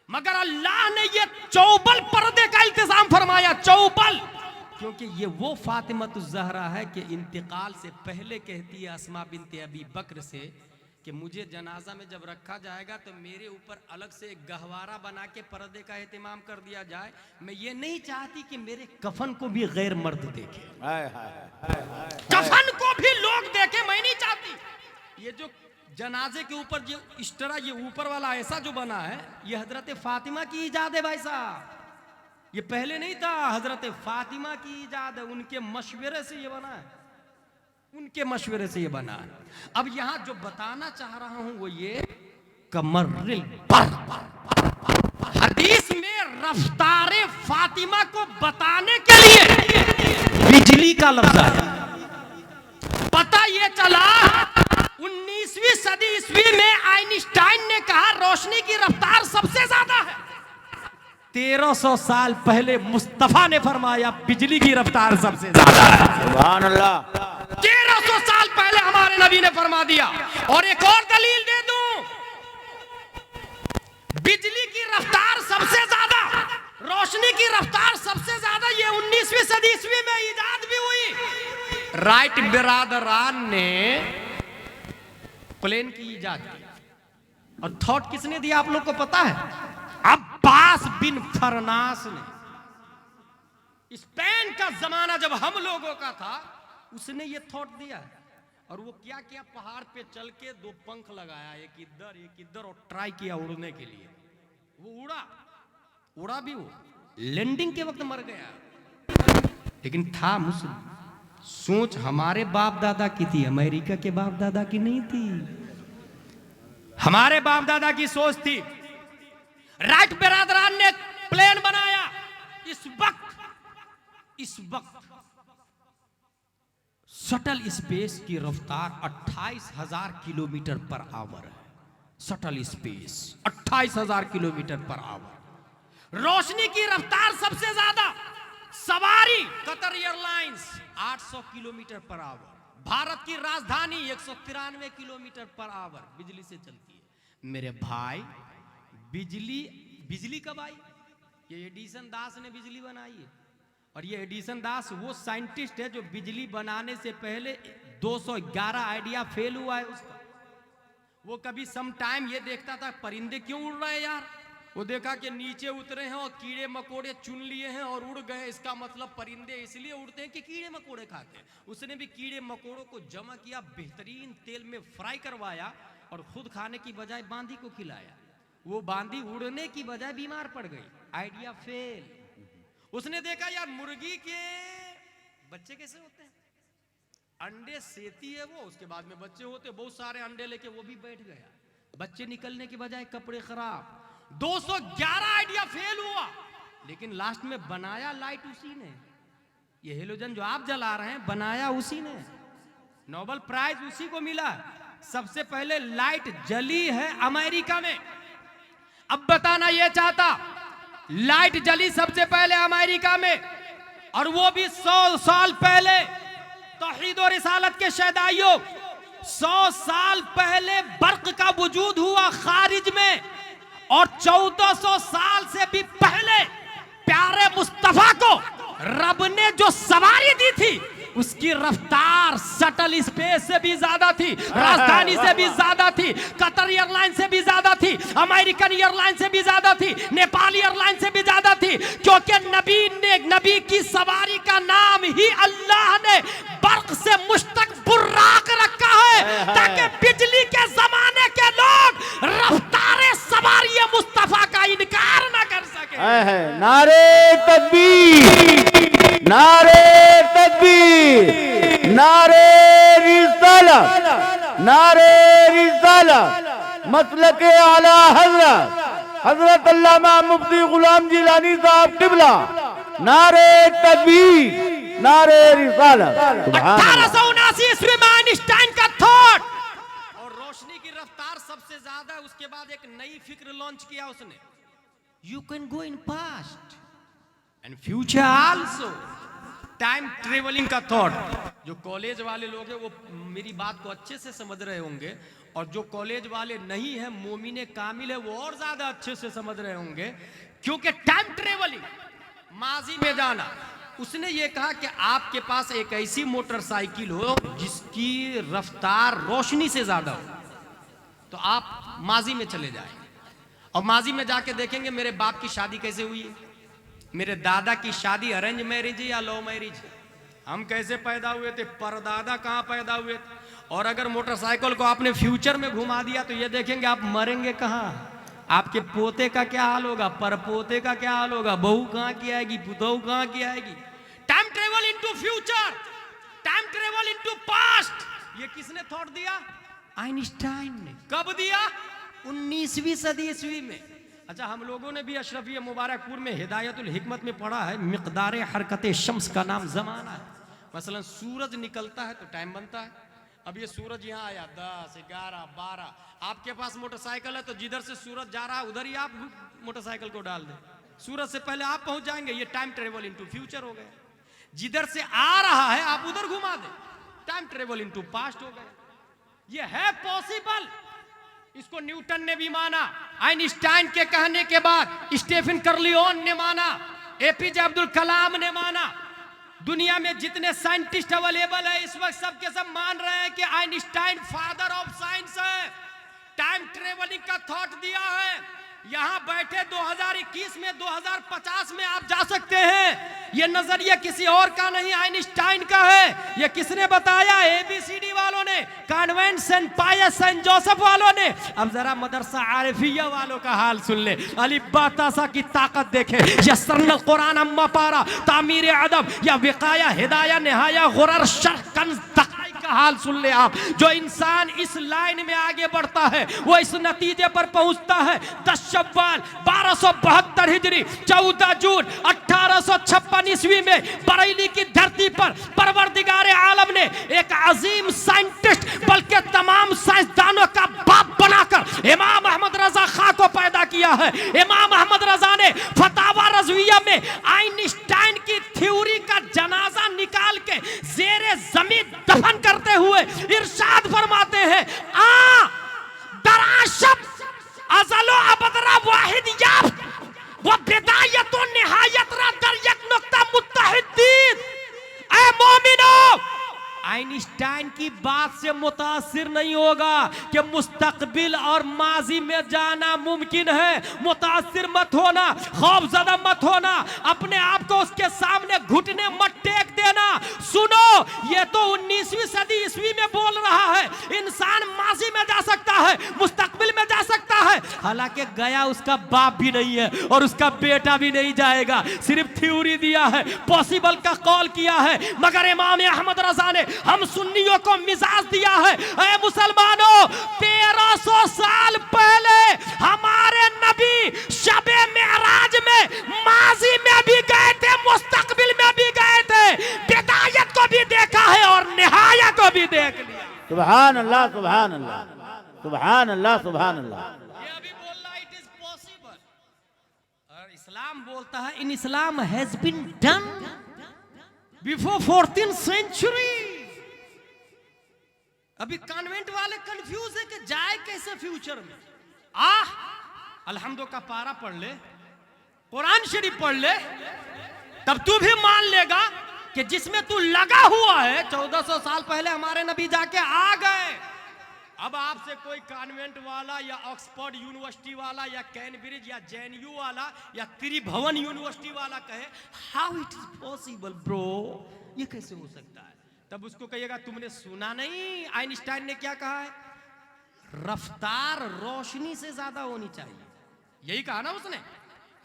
मगर अल्लाह ने ये चौबल पर्दे का इंतजाम फरमाया, चौबल, क्योंकि ये वो फातिमतुज़ ज़हरा है कि इंतकाल से पहले कहती है अस्मा बिनते अबी बकर से कि मुझे जनाजा में जब रखा जाएगा तो मेरे ऊपर अलग से एक गहवारा बना के पर्दे का एहतमाम कर दिया जाए। मैं ये नहीं चाहती कि मेरे कफन को भी गैर मर्द देखे, कफन को भी लोग देखे, मैं नहीं चाहती। ये जो जनाजे के ऊपर जो इस तरह ये ऊपर वाला ऐसा जो बना है, ये हजरत फातिमा की इजाद है भाई साहब, ये पहले नहीं था, हजरत फातिमा की इजाद है, उनके मशवरे से ये बना है, उनके मशवरे से ये बना है। अब यहां जो बताना चाह रहा हूं वो ये कमर्रिल हदीस में रफ्तारे फातिमा को बताने के लिए बिजली का लफ्ज आया। पता ये चला 19वीं सदी ईस्वी में आइंस्टाइन ने कहा रोशनी की रफ्तार सबसे ज्यादा है। 1300 साल पहले मुस्तफा ने फरमाया बिजली की रफ्तार सबसे ज्यादा है।
सुभान अल्लाह।
1300 साल पहले हमारे नबी ने फरमा दिया। और एक और दलील दे दूं, बिजली की रफ्तार सबसे ज्यादा, रोशनी की रफ्तार सबसे ज्यादा ये 19वीं सदी ईस्वी में इजाद भी हुई। राइट बिरादरान ने प्लेन की इजाद की, और थॉट किसने दिया आप लोग को पता है? अब्बास बिन फरनास ने। स्पेन का जमाना जब हम लोगों का था उसने ये थॉट दिया है। और वो क्या किया, पहाड़ पे चल के 2 पंख लगाया, एक इधर और ट्राई किया उड़ने के लिए। वो उड़ा भी, वो लैंडिंग के वक्त मर गया, लेकिन था मुस्लिम। सोच हमारे बाप दादा की थी, अमेरिका के बाप दादा की नहीं थी। हमारे बाप दादा की सोच थी। राइट बिरादरान ने प्लेन बनाया। इस वक्त शटल स्पेस की रफ्तार 28,000 किलोमीटर पर आवर है। Shuttle space 28,000 kilometre per hour. रोशनी की रफ्तार सबसे ज्यादा सवारी Qatar airlines 800 kilometre per hour. Bharat की राजधानी 193 किलोमीटर पर आवर बिजली से चलती है। मेरे भाई, बिजली कब आई? ये एडिसन दास ने बिजली बनाई है। और ये एडिसन दास वो साइंटिस्ट है जो बिजली बनाने से पहले 211 आइडिया फेल हुआ है उसका। वो कभी सम टाइम ये देखता था परिंदे क्यों उड़ रहे हैं यार, वो देखा कि नीचे उतरे हैं और कीड़े मकोड़े चुन लिए हैं और उड़ गए, इसका मतलब परिंदे इसलिए उड़ते हैं कि कीड़े मकोड़े खाते हैं। उसने भी कीड़े मकोड़ों को जमा किया, बेहतरीन तेल में फ्राई करवाया और खुद खाने की बजाय बांदी को खिलाया। वो बांदी उड़ने की बजाय बीमार पड़ गई, आइडिया फेल। उसने देखा यार मुर्गी के बच्चे कैसे होते हैं, अंडे सेती है वो, उसके बाद में बच्चे होते, बहुत सारे अंडे लेके वो भी बैठ गया, बच्चे निकलने की बजाय कपड़े खराब। 211 आइडिया फेल हुआ, लेकिन लास्ट में बनाया लाइट उसी ने। ये हेलोजन जो आप जला रहे हैं बनाया उसी ने, नोबेल प्राइज उसी को मिला। सबसे पहले लाइट जली है अमेरिका में। अब बताना ये चाहता, लाइट जली सबसे पहले अमेरिका में, और वो भी 100 साल पहले। तौहीद और रिसालत के शहदाइयों, 100 साल पहले बर्क का वजूद हुआ खारिज में, और 1400 साल से भी पहले प्यारे मुस्तफा को रब ने जो सवारी दी थी उसकी रफ्तार शटल स्पेस से भी ज्यादा थी, राजधानी से भी ज्यादा थी, कतर एयरलाइन से भी ज्यादा थी, अमेरिकन एयरलाइन से भी ज्यादा थी, नेपाली एयरलाइन से भी ज्यादा थी, क्योंकि नबी की सवारी का नाम ही अल्लाह ने बर्क से मुश्तक बुर्राक रखा है, ताकि बिजली के जमाने के लोग रफ्तार सवारी मुस्तफा का इनकार न कर सके।
नारे तकबीर, नारे तकबीर, नारे रिसालत, नारे रिसालत। मसलक आला हजरत अल्लामा मुफ्ती गुलाम जिलानी साहब क़िबला, नारे तकबीर, नारे रिसालत।
1879 ईस्वी में आइंस्टाइन का थॉट और रोशनी की रफ्तार सबसे ज्यादा, उसके बाद एक नई फिक्र लॉन्च किया उसने, you can go in past and future also, time travelling का थॉट। जो कॉलेज वाले लोग हैं वो मेरी बात को अच्छे से समझ रहे होंगे, और जो कॉलेज वाले नहीं है, मोमिने कामिल है, वो और ज्यादा अच्छे से समझ रहे होंगे, क्योंकि टाइम ट्रेवलिंग, माजी में जाना। उसने ये कहा कि आपके पास एक ऐसी मोटरसाइकिल हो जिसकी रफ्तार रोशनी से ज्यादा हो, तो आप माजी में चले जाएंगे और माजी में जाके देखेंगे मेरे बाप की शादी कैसे हुई है, मेरे दादा की शादी अरेंज मैरिज या लव मैरिज, हम कैसे पैदा हुए थे, परदादा कहाँ पैदा हुए थे। और अगर मोटरसाइकिल को आपने फ्यूचर में घुमा दिया तो ये देखेंगे आप मरेंगे कहाँ, आपके पोते का क्या हाल होगा, परपोते का क्या हाल होगा, बहू कहाँ की आएगी, पुतहू कहाँ की आएगी। Time travel into future, time travel into past, ये किसने थॉट दिया, आइंस्टाइन ने। कब दिया, 19वीं सदी ईस्वी में। अच्छा, हम लोगों ने भी अशरफिया मुबारकपुर में हिदायतुल हिकमत में पढ़ा है, मिकदार हरकत शम्स का नाम जमाना है। मसलन सूरज निकलता है तो टाइम बनता है। अब ये सूरज यहाँ आया 10, 11, 12, आपके पास मोटरसाइकिल है तो जिधर से सूरज जा रहा है उधर ही आप मोटरसाइकिल को डाल दें, सूरज से पहले आप पहुंच जाएंगे। ये टाइम ट्रेवल इनटू फ्यूचर हो गया। जिधर से आ रहा है आप उधर घुमा दें, टाइम ट्रेवल इनटू पास्ट हो गया। ये है पॉसिबल, इसको न्यूटन ने भी माना, आइंस्टाइन के कहने के बाद स्टीफन कर्लियोन ने माना, एपीजे अब्दुल कलाम ने माना। दुनिया में जितने साइंटिस्ट अवेलेबल है इस वक्त सबके सब मान रहे हैं कि आइंस्टाइन फादर ऑफ साइंस है। टाइम ट्रेवलिंग का थॉट दिया है। यहां बैठे 2021 में 2050 में आप जा सकते हैं। ये नजरिया किसी और का नहीं, आइंस्टाइन का है। ये किसने बताया, एबीसीडी वालों ने, कॉन्वेंट सेंट पायस सेंट जोसेफ वालों ने। अब जरा मदरसा आरिफिया वालों का हाल सुन ले, अलिफ बा ता सा की ताकत देखे। यस्सरनल कुरान अम्मा पारा, तामीर अदब या विकाया हिदाया निहाया गुरर शर्ह कंज का हाल सुन ले आप। जो इंसान इस लाइन में आगे बढ़ता है वो इस नतीजे पर पहुंचता है। 10 शव्वाल 1272 हिजरी 14 जून 1856 ईस्वी में बरेली की धरती पर परवरदिगार आलम ने एक अजीम साइंटिस्ट बल्कि तमाम साइंसदानों का बाप बनाकर इमाम अहमद रजा खां को पैदा किया है। इमाम अहमद रजा ने फतावा रज़विया में आइंस्टाइन की थ्योरी का जनाजा निकाल के ज़ेरे ज़मीन दफन करते हुए इरशाद फरमाते हैं, आ दराशब अज़लो अबदरा वाहिद याब व बिदायत व निहायत रा दर एक नुक्ता मुत्तहिदीन। ऐ मोमिनो,
आइंस्टाइन की बात से मुतासिर नहीं होगा कि मुस्तकबिल और माजी में जाना मुमकिन है। मुतासिर मत होना, खौफजदा मत होना, अपने आप को उसके सामने घुटने मत टेक देना। सुनो, ये तो 19वीं सदी ईस्वी में बोल रहा है, इंसान माजी में जा सकता है, मुस्तकबिल में जा सकता है। हालांकि गया उसका बाप भी नहीं है और उसका बेटा भी नहीं जाएगा, सिर्फ थ्योरी दिया है, पॉसिबल का कॉल किया है। मगर इमाम अहमद रजा ने हम सुन्नियों को मिजाज दिया है। ऐ मुसलमानों, 1300 साल पहले हमारे नबी शबे मेराज में माजी में भी गए थे, मुस्तकबिल में भी गए थे, बिदायत को भी देखा है और निहाया को भी देख लिया।
सुभान अल्लाह, सुभान अल्लाह, सुभान अल्लाह, सुभान अल्लाह।
ये अभी बोल रहा इट इज पॉसिबल, और इस्लाम बोलता है in Islam has been done before 14th century। अभी कॉन्वेंट वाले कंफ्यूज है कि जाए कैसे फ्यूचर में। अल्हम्दुलिल्लाह का पारा पढ़ ले, कुरान शरीफ पढ़ ले, तब तू भी मान लेगा कि जिसमें तू लगा हुआ है 1400 साल पहले हमारे नबी जाके आ गए। अब आपसे कोई कॉन्वेंट वाला या ऑक्सफोर्ड यूनिवर्सिटी वाला या कैम्ब्रिज या जेएनयू वाला या त्रिभुवन यूनिवर्सिटी वाला कहे how it is possible bro, ये कैसे हो सकता है, तब उसको कहिएगा तुमने सुना नहीं आइंस्टाइन ने क्या कहा है, रफ्तार रोशनी से ज्यादा होनी चाहिए। यही कहा ना उसने,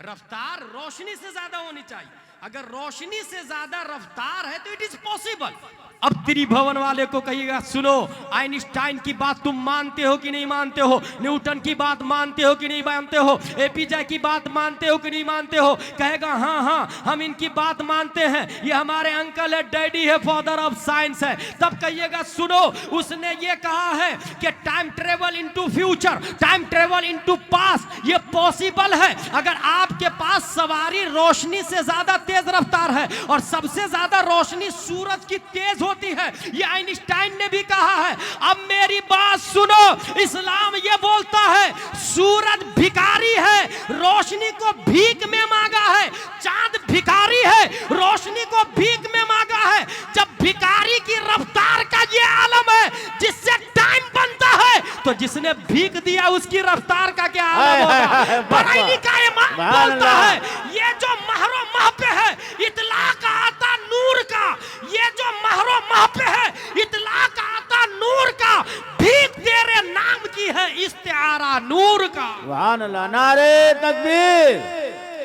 रफ्तार रोशनी से ज्यादा होनी चाहिए। अगर रोशनी से ज्यादा रफ्तार है तो इट इज पॉसिबल। अब त्रिभुवन वाले को कहिएगा सुनो, आइंस्टाइन की बात तुम मानते हो कि नहीं मानते हो, न्यूटन की बात मानते हो कि नहीं मानते हो, एपीजे की बात मानते हो कि नहीं मानते हो, कहेगा हाँ हाँ हम इनकी बात मानते हैं, ये हमारे अंकल है, डैडी है, फादर ऑफ साइंस है। तब कहिएगा सुनो, उसने ये कहा है कि time travel into future, time travel into past, ये पॉसिबल है। अगर आपके पास सवारी रोशनी से ज्यादा तेज रफ्तार है और सबसे ज्यादा रोशनी सूरज की तेज होती है, ये आइंस्टाइन ने भी कहा है। अब मेरी बात सुनो, इस्लाम ये बोलता है सूरज भिखारी है, रोशनी को भीख में मांगा है, चांद भिखारी है, रोशनी को भीख में मांगा है। जब भिखारी की रफ्तार का ये आलम है जिससे टाइम बनता है, तो जिसने भीख दिया उसकी रफ्तार का क्या आलम होगा। बरेली का इमाम बोलता है ये जो महरो माह पे है इतलाक आता नूर का, ये जो महरो माह पे है इतलाक आता नूर का, भीख तेरे नाम की है इस्तिआरा नूर का।
सुभान अल्लाह। नारे तकबीर,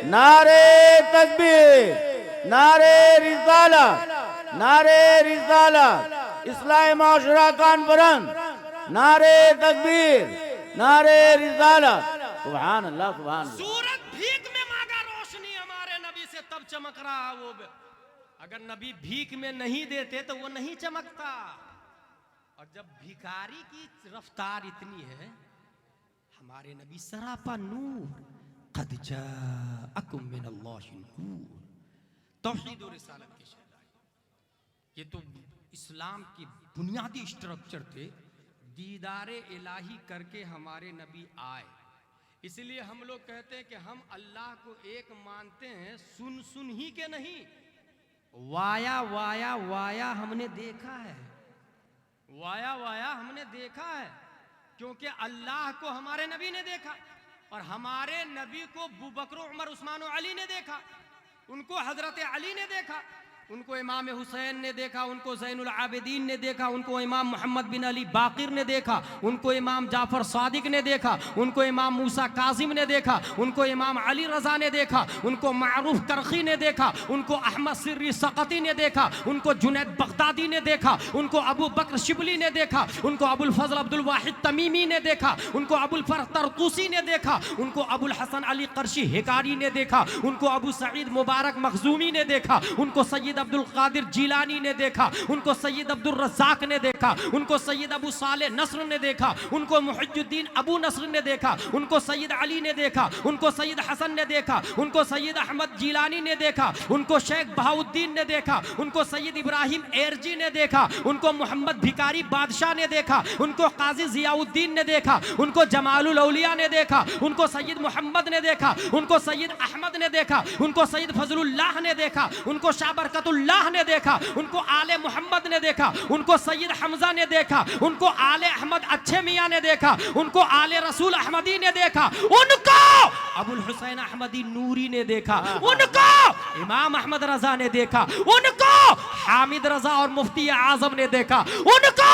नारे तकबीर, नारे रिसालत, नारे रिसालत, इस्लाही माशरा कॉन्फ्रेंस, नारे तकबीर, नारे रिसालत। सुभान अल्लाह, सुभान अल्लाह।
सूरज भीख में मांगा रोशनी हमारे नबी से, तब चमक रहा वो। अगर नबी भीख में नहीं देते तो वो नहीं चमकता। और जब भिखारी की रफ्तार इतनी है, हमारे नबी सरापा नूर, क़द जाअकुम मिनल्लाहि नूर, तौहीद और रिसालत के शहदाई। ये तो इस्लाम की बुनियादी स्ट्रक्चर थे। दीदारे इलाही करके हमारे नबी आए, इसलिए हम लोग कहते हैं कि हम अल्लाह को एक मानते हैं, सुन सुन ही के नहीं, वाया वाया वाया हमने देखा है, वाया वाया हमने देखा है। क्योंकि अल्लाह को हमारे नबी ने देखा और हमारे नबी को अबू बकर, उमर, उस्मान और अली ने देखा, उनको हजरत अली ने देखा, उनको इमाम हुसैन ने देखा, उनको ज़ैनुल आबिदीन ने देखा, उनको इमाम मोहम्मद बिन अली बाकिर ने देखा, उनको इमाम जाफर सादिक ने देखा, उनको इमाम मूसा काजिम ने देखा, उनको इमाम अली रज़ा ने देखा, उनको मारूफ करखी ने देखा, उनको अहमद सिर्री सकती ने देखा, उनको जुनैद बगदादी ने देखा, उनको अबू बकर शिबली ने देखा, उनको अबुल फजल अब्दुल वाहिद तमीमी ने देखा, उनको अबुल फरह तरतूसी ने देखा, उनको अबुल हसन अली कर्शी हिकारी ने देखा, उनको अबू सईद मुबारक मखजूमी ने देखा, उनको सैयद अब्दुल कादिर जीलानी ने देखा, उनको सैयद अब्दुल रज़ाक ने देखा, उनको सैयद अबू साले नस्र ने देखा, उनको मुहिजुद्दीन अबू नस्र ने देखा, उनको सैयद अली ने देखा, उनको सैयद हसन ने देखा, उनको सैयद अहमद जीलानी ने देखा, उनको शेख बहाउद्दीन ने देखा, उनको सैयद इब्राहिम एरजी ने देखा, उनको मोहम्मद भिकारी बादशाह ने देखा, उनको काजी जियाउद्दीन ने देखा, उनको जमालुल औलिया ने देखा, उनको सैयद मोहम्मद ने देखा, उनको सैयद अहमद ने देखा, उनको सैयद फजलुल्लाह ने देखा, उनको शाह बरकत असदुल्लाह ने देखा, उनको आले मोहम्मद ने देखा, उनको सैयद हमजा ने देखा, उनको आले अहमद अच्छे मियाँ ने देखा, उनको आले रसूल अहमदी ने देखा, उनको अबुल हुसैन अहमदी नूरी ने देखा, उनको इमाम अहमद रजा ने देखा, उनको हामिद रजा और मुफ्ती आजम ने देखा, उनको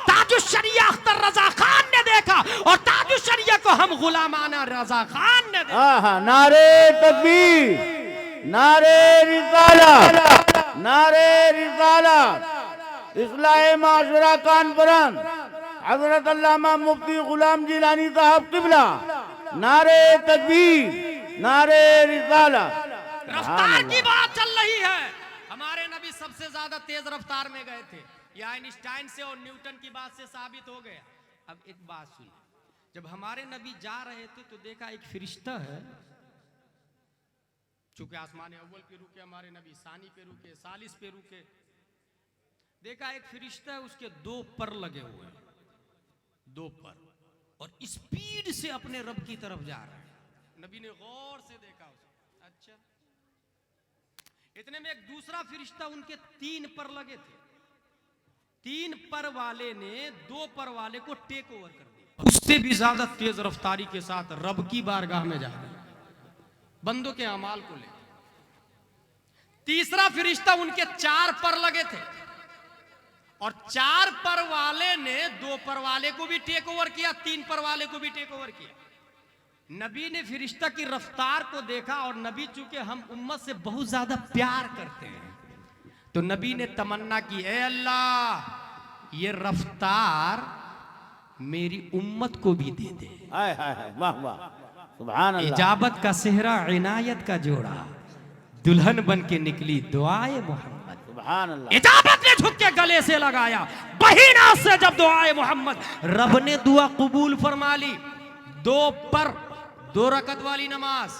ताजुश्शरिया अख्तर रजा खान ने देखा, और ताजुश्शरिया को हम गुलामाना रजा खान ने देखा।
नारे तकबीर, नारे रिसालत, नारे रिसालत। इस्लाह माशरा कॉन्फ्रेंस हजरत अल्लामा मुफ्ती गुलाम जिलानी साहब किबला, नारे तकबीर, नारे रिसालत।
रफ्तार की बात चल रही है। हमारे नबी सबसे ज्यादा तेज रफ्तार में गए थे, यह आइंस्टाइन से और न्यूटन की बात से साबित हो गया। अब एक बात सुन, जब हमारे नबी जा रहे थे तो देखा एक फरिश्ता है, चूंकि आसमान अव्वल पे रुके हमारे नबी, सानी पे रुके, सालिस पे रुके, देखा एक फरिश्ता है, उसके 2 पर लगे हुए हैं, 2 पर, और स्पीड से अपने रब की तरफ जा रहा है। नबी ने गौर से देखा उसे। अच्छा, इतने में एक दूसरा फरिश्ता उनके 3 पर लगे थे, 3 पर वाले ने 2 पर वाले को टेक ओवर कर दिया, उससे भी ज्यादा तेज रफ्तारी के साथ रब की बारगाह में जा रहे हैं, बंदों के अमाल को ले। तीसरा फरिश्ता उनके 4 पर लगे थे, और 4 पर वाले ने 2 पर वाले को भी टेक ओवर किया, 3 पर वाले को भी टेक ओवर किया। नबी ने फरिश्ता की रफ्तार को देखा, और नबी चूंकि हम उम्मत से बहुत ज्यादा प्यार करते हैं, तो नबी ने तमन्ना की, ए अल्लाह ये रफ्तार मेरी उम्मत को भी दे दे।
हाय हाय हाय, वाह वाह, सुभान अल्लाह।
इजाबत का सेहरा, इनायत का जोड़ा, दुल्हन बन के निकली दुआए मोहम्मद।
सुभान अल्लाह।
इजाबत ने झुक के गले से लगाया, बहीना से जब दुआए मोहम्मद, रब ने दुआ कबूल फरमा ली। 2 पर 2 रकत वाली नमाज,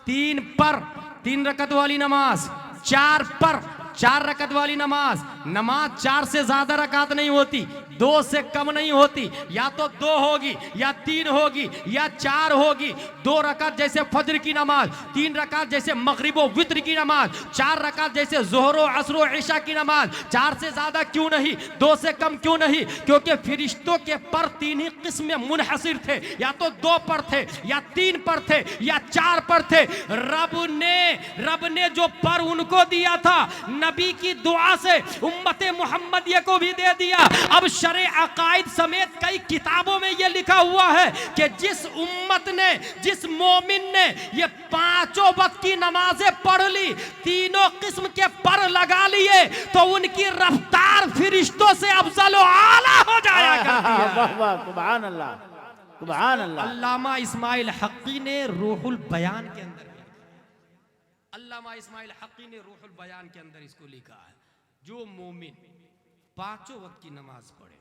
3 पर 3 रकत वाली नमाज, 4 पर 4 रकत वाली नमाज। नमाज 4 से ज्यादा रकात नहीं होती, 2 से कम नहीं होती, या तो 2 होगी या 3 होगी या 4 होगी। 2 रकात जैसे फजर की नमाज, 3 रकात जैसे मगरिब व वित्र की नमाज, 4 रकात जैसे जोहर व असर व इशा की नमाज। 4 से ज्यादा क्यों नहीं, 2 से कम क्यों नहीं? क्योंकि फरिश्तों के पर 3 ही किस्म में मुनहसिर थे, या तो 2 पर थे, या 3 पर थे, या 4 पर थे। रब ने जो पर उनको दिया था, नबी की दुआ से उम्मते मुहम्मदिया को भी दे दिया। अब शरे अकायद समेत कई किताबों में यह लिखा हुआ है कि जिस उम्मत ने, जिस मोमिन ने ये 5 वक्त की नमाजें पढ़ ली, 3 किस्म के पर लगा लिए, तो उनकी रफ्तार फरिश्तों से अफजल व आला हो जाया करती है।
वाह वाह, सुभान अल्लाह, सुभान अल्लाह।
अल्लामा इस्माइल हक्की ने रूहुल बयान के अंदर, अल्लामा इस्माइल हक्की ने रूहुल बयान के अंदर इसको लिखा है, जो मोमिन 5 वक्त की नमाज पढ़े,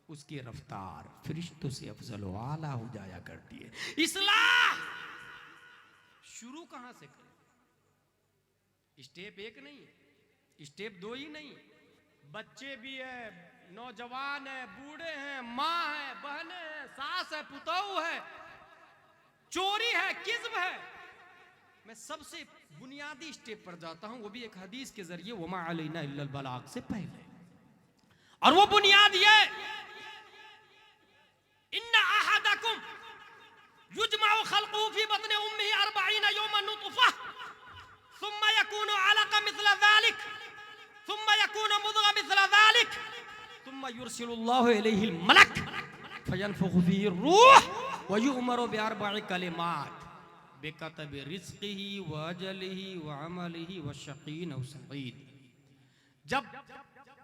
उसकी रफ्तार फरिश्तों से अफजल व आला हो जाया करती है। इस्लाह शुरू कहां से करें? स्टेप 1 नहीं है, स्टेप 2 ही नहीं, बच्चे भी है, नौजवान है, बूढ़े हैं, माँ है, बहनें हैं, सास है, पुतोहू है, चोरी है, किस्म है। मैं सबसे बुनियादी स्टेप पर जाता हूं, वो भी एक हदीस के जरिए, वमा अलैना इल्लल बलाग से पहले, और वो बुनियाद ये, इन्ना अहदकुम युजमाउ खल्क़ुहु फी बत्नि उम्मिही 40 यौमन नुतफ़ह सुम्मा यकूनु अलक़ा मिस्ला ज़ालिक सुम्मा यकूनु मुदग़ा मिस्ला ज़ालिक सुम्मा युरसिलुल्लाहु इलैहिल मलक फयनफुखु फीहि रूह व युअमरु बिअरबइ कलिमात बिकतबि रिज़्क़िही व अजलिही व अमलिही व शक़ीन अव सईद। जब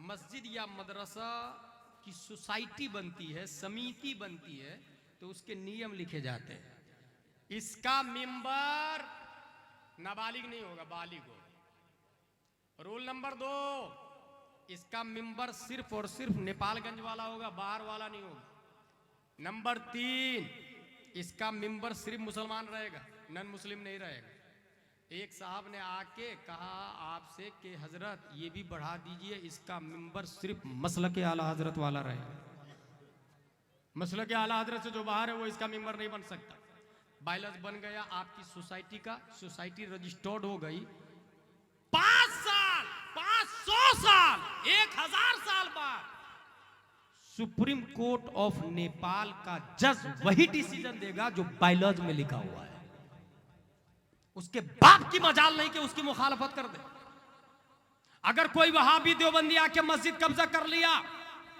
मस्जिद या मदरसा की सोसाइटी बनती है, समिति बनती है, तो उसके नियम लिखे जाते हैं। इसका मेंबर नाबालिग नहीं होगा, बालिग होगा। रूल नंबर 2, इसका मेंबर सिर्फ और सिर्फ नेपालगंज वाला होगा, बाहर वाला नहीं होगा। नंबर 3, इसका मेंबर सिर्फ मुसलमान रहेगा, नन मुस्लिम नहीं रहेगा। एक साहब ने आके कहा आपसे कि हजरत ये भी बढ़ा दीजिए, इसका मेंबर सिर्फ मसलक आला हजरत वाला रहेगा। मसलक आला हजरत से जो बाहर है वो इसका मेंबर नहीं बन सकता। बायलॉज बन गया आपकी सोसाइटी का, सोसाइटी रजिस्टर्ड हो गई। 5 साल साल 1000 साल बाद सुप्रीम कोर्ट ऑफ नेपाल का जज वही डिसीजन देगा जो बायलॉज में लिखा हुआ है। उसके बाप की मजाल नहीं कि उसकी मुखालफत कर दे। अगर कोई वहाबी देवबंदी आके मस्जिद कब्जा कर लिया,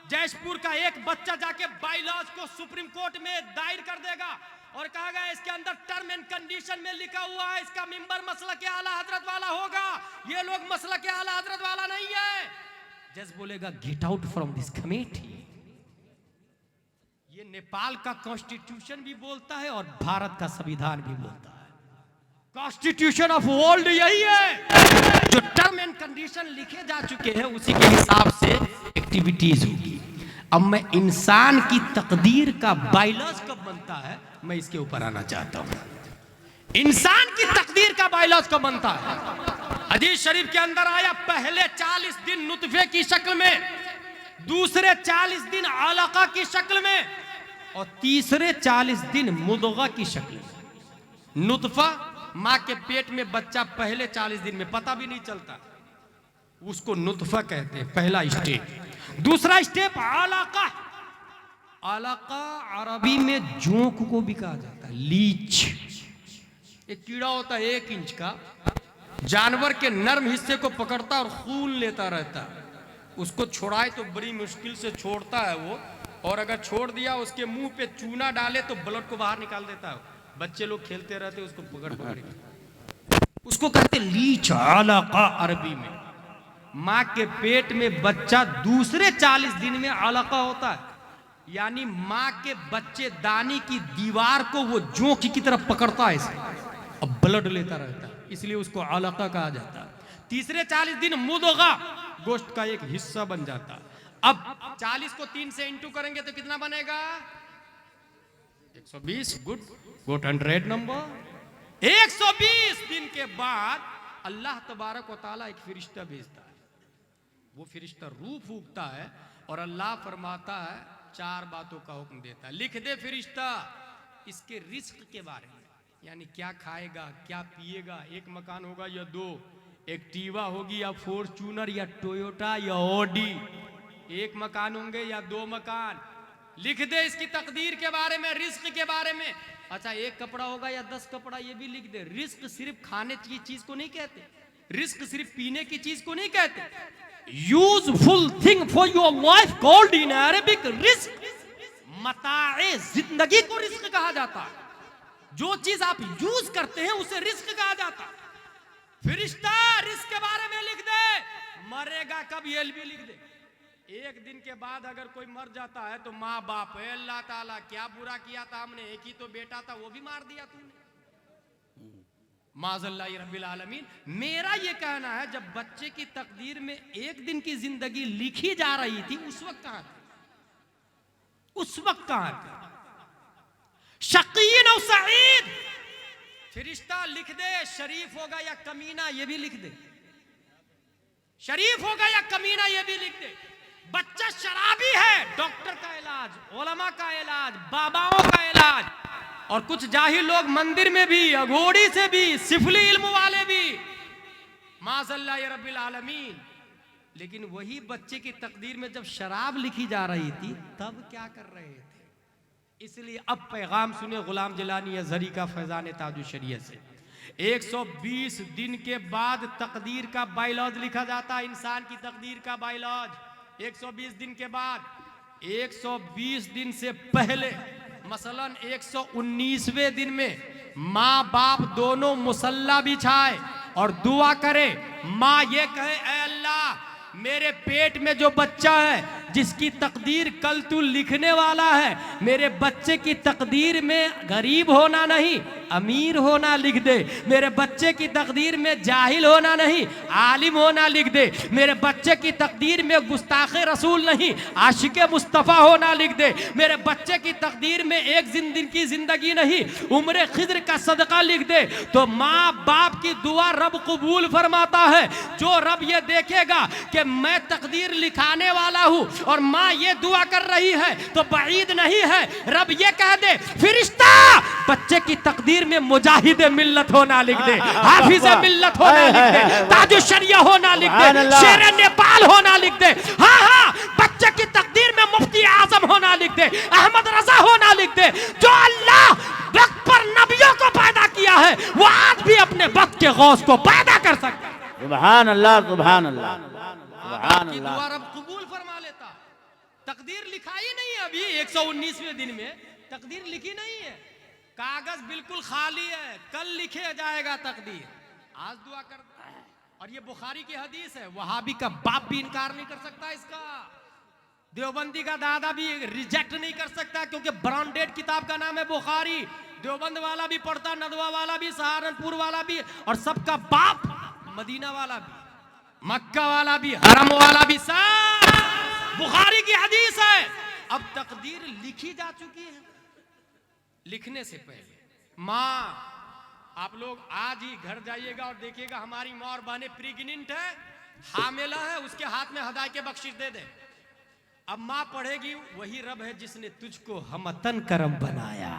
जयपुर का एक बच्चा जाके बायलॉज को सुप्रीम कोर्ट में दायर कर देगा और कहेगा इसके अंदर टर्म एंड कंडीशन में लिखा हुआ है इसका मिंबर मसलक के आला हजरत वाला होगा, ये लोग मसलक के आला हजरत वाला नहीं है, जज बोलेगा gate out from this committee. ये नेपाल का कॉन्स्टिट्यूशन भी बोलता है और भारत का संविधान भी बोलता है। कॉन्स्टिट्यूशन ऑफ वर्ल्ड यही है, जो टर्म एंड कंडीशन लिखे जा चुके हैं उसी के हिसाब से एक्टिविटीज होगी। अब मैं इंसान की तकदीर का बायलॉज कब बनता है, मैं इसके ऊपर आना चाहता हूं। इंसान की तकदीर का बायलॉज कब बनता है? हदीस शरीफ के अंदर आया, पहले 40 दिन नुतफे की शक्ल में, दूसरे 40 दिन अलका की शक्ल में और तीसरे 40 दिन मुदगा की शक्ल में। नुतफा मां के पेट में बच्चा पहले 40 दिन में पता भी नहीं चलता, उसको नुतफा कहते हैं, पहला स्टेप। दूसरा स्टेप अलका। अलका अरबी में जोंक को भी कहा जाता है, लीच। एक कीड़ा होता है 1 इंच का, जानवर के नर्म हिस्से को पकड़ता और खून लेता रहता है। उसको छोड़ाए तो बड़ी मुश्किल से छोड़ता है वो, और अगर छोड़ दिया उसके मुंह पे चूना डाले तो ब्लड को बाहर निकाल देता है। बच्चे लोग खेलते रहते उसको पकड़ के, उसको कहते लीच। अलका अरबी में मां के पेट में बच्चा दूसरे 40 दिन में अलका होता है, यानी मां के बच्चे दानी की दीवार को वो जोंक की तरफ पकड़ता है अब ब्लड लेता रहता है, इसलिए उसको अलका कहा जाता है। तीसरे 40 दिन मुदगा, गोश्त का एक हिस्सा बन जाता है। अब 40 को 3 से इंटू करेंगे तो कितना बनेगा? 120। Good, good 100 number. 120 दिन के बाद अल्लाह तबारक व तआला एक फरिश्ता भेजता है। वो फरिश्ता रूह फूंकता है और अल्लाह फरमाता है 4 बातों का हुक्म देता है। लिख दे फरिश्ता इसके रिस्क के बारे में, यानी क्या खाएगा, क्या पिएगा, 1 मकान होगा या 2, एक्टिवा होगी या फॉर्च्यूनर या टोयोटा या ऑडी, 1 मकान होंगे या 2 मकान। लिख दे इसकी तकदीर के बारे में, रिस्क के बारे में। अच्छा 1 कपड़ा होगा या 10 कपड़ा, ये भी लिख दे। रिस्क सिर्फ खाने की चीज को नहीं कहते, रिस्क सिर्फ पीने की चीज को नहीं कहते। Useful thing for your life called in Arabic रिस्क। मताए जिंदगी को रिस्क कहा जाता है। जो चीज आप यूज करते हैं उसे रिस्क कहा जाता है। फरिश्ता रिस्क के बारे में लिख दे, मरेगा कब ये भी लिख दे। 1 दिन के बाद अगर कोई मर जाता है तो माँ बाप, अल्लाह ताला क्या बुरा किया था हमने, एक ही तो बेटा था वो भी मार दिया तूने, माज़ल्लाह रब्बिल आलमीन। मेरा ये कहना है जब बच्चे की तकदीर में 1 दिन की जिंदगी लिखी जा रही थी उस वक्त कहां थे? उस वक्त कहां थे? शकीन और सईद। फरिश्ता लिख दे शरीफ होगा या कमीना, ये भी लिख दे। शरीफ होगा या कमीना, ये भी लिख दे। बच्चा शराबी है, डॉक्टर का इलाज, उलमा का इलाज, बाबाओं का इलाज, और कुछ जाहिल लोग मंदिर में भी, अघोड़ी से भी, सिफली इल्म वाले भी, माज़ल्लाह रब्बिल आलमीन। लेकिन वही बच्चे की तकदीर में जब शराब लिखी जा रही थी तब क्या कर रहे थे? इसलिए अब पैगाम सुने गुलाम जिलानी अज़हरी का फैज़ान ताजुश शरीयत से। 120 दिन के बाद तकदीर का बायलॉज लिखा जाता है, इंसान की तकदीर का बायलॉज। 120 दिन के बाद, 120 दिन से पहले मसलन 119वें दिन में माँ बाप दोनों मुसल्ला बिछाए और दुआ करे। माँ ये कहे, ऐ अल्लाह मेरे पेट में जो बच्चा है जिसकी तकदीर कल तू लिखने वाला है, मेरे बच्चे की तकदीर में गरीब होना नहीं अमीर होना लिख दे। मेरे बच्चे की तकदीर में जाहिल होना नहीं आलिम होना लिख दे। मेरे बच्चे की तकदीर में गुस्ताखे रसूल नहीं आशिके मुस्तफ़ा होना लिख दे। मेरे बच्चे की तकदीर में 1 दिन की जिंदगी नहीं उम्र खिद्र का सदका लिख दे। तो माँ बाप की दुआ रब कबूल फरमाता है। जो रब ये देखेगा कि मैं तकदीर लिखाने वाला हूँ और माँ ये दुआ कर रही है तो बाईद नहीं है रब ये कह दे फिरिश्ता बच्चे की तकदीर में मुजाहिद मिल्लत होना लिख दे, हाफिज मिल्लत होना लिख दे, ताजु शरिया होना लिख दे, शेर नेपाल होना लिख दे, हाँ हाँ बच्चे की तकदीर में मुफ्ती आजम होना लिख दे, अहमद रजा होना लिख दे। जो अल्लाह वक्त पर नबियों को पैदा किया है वो आज भी अपने वक्त के गौस को पैदा कर सकता है।
सुभान अल्लाह, सुभान अल्लाह, सुभान
आपकी
अल्लाह।
दुआ रब कबूल फरमा लेता। तकदीर लिखा ही नहीं है अभी 119वें दिन में, तकदीर लिखी नहीं है, कागज बिल्कुल खाली है, कल लिखे जाएगा तकदीर। आज दुआ कर, और ये बुखारी की हदीस है, वहाबी का बाप भी इनकार नहीं कर सकता इसका, देवबंदी का दादा भी रिजेक्ट नहीं कर सकता, क्योंकि ब्रांडेड किताब का नाम है बुखारी। देवबंद वाला भी पढ़ता, नदवा वाला भी, सहारनपुर वाला भी, और सबका बाप मदीना वाला भी, मक्का वाला भी, हरम वाला भी, सब बुखारी की हदीस है। अब तकदीर लिखी जा चुकी है। लिखने से पहले माँ, आप लोग आज ही घर जाइएगा और देखिएगा हमारी माँ और बहनें प्रेग्नेंट है, हामिला है, उसके हाथ में हदायत के बख्शिश दे दे। अब माँ पढ़ेगी वही रब है जिसने तुझको हमतन करम बनाया।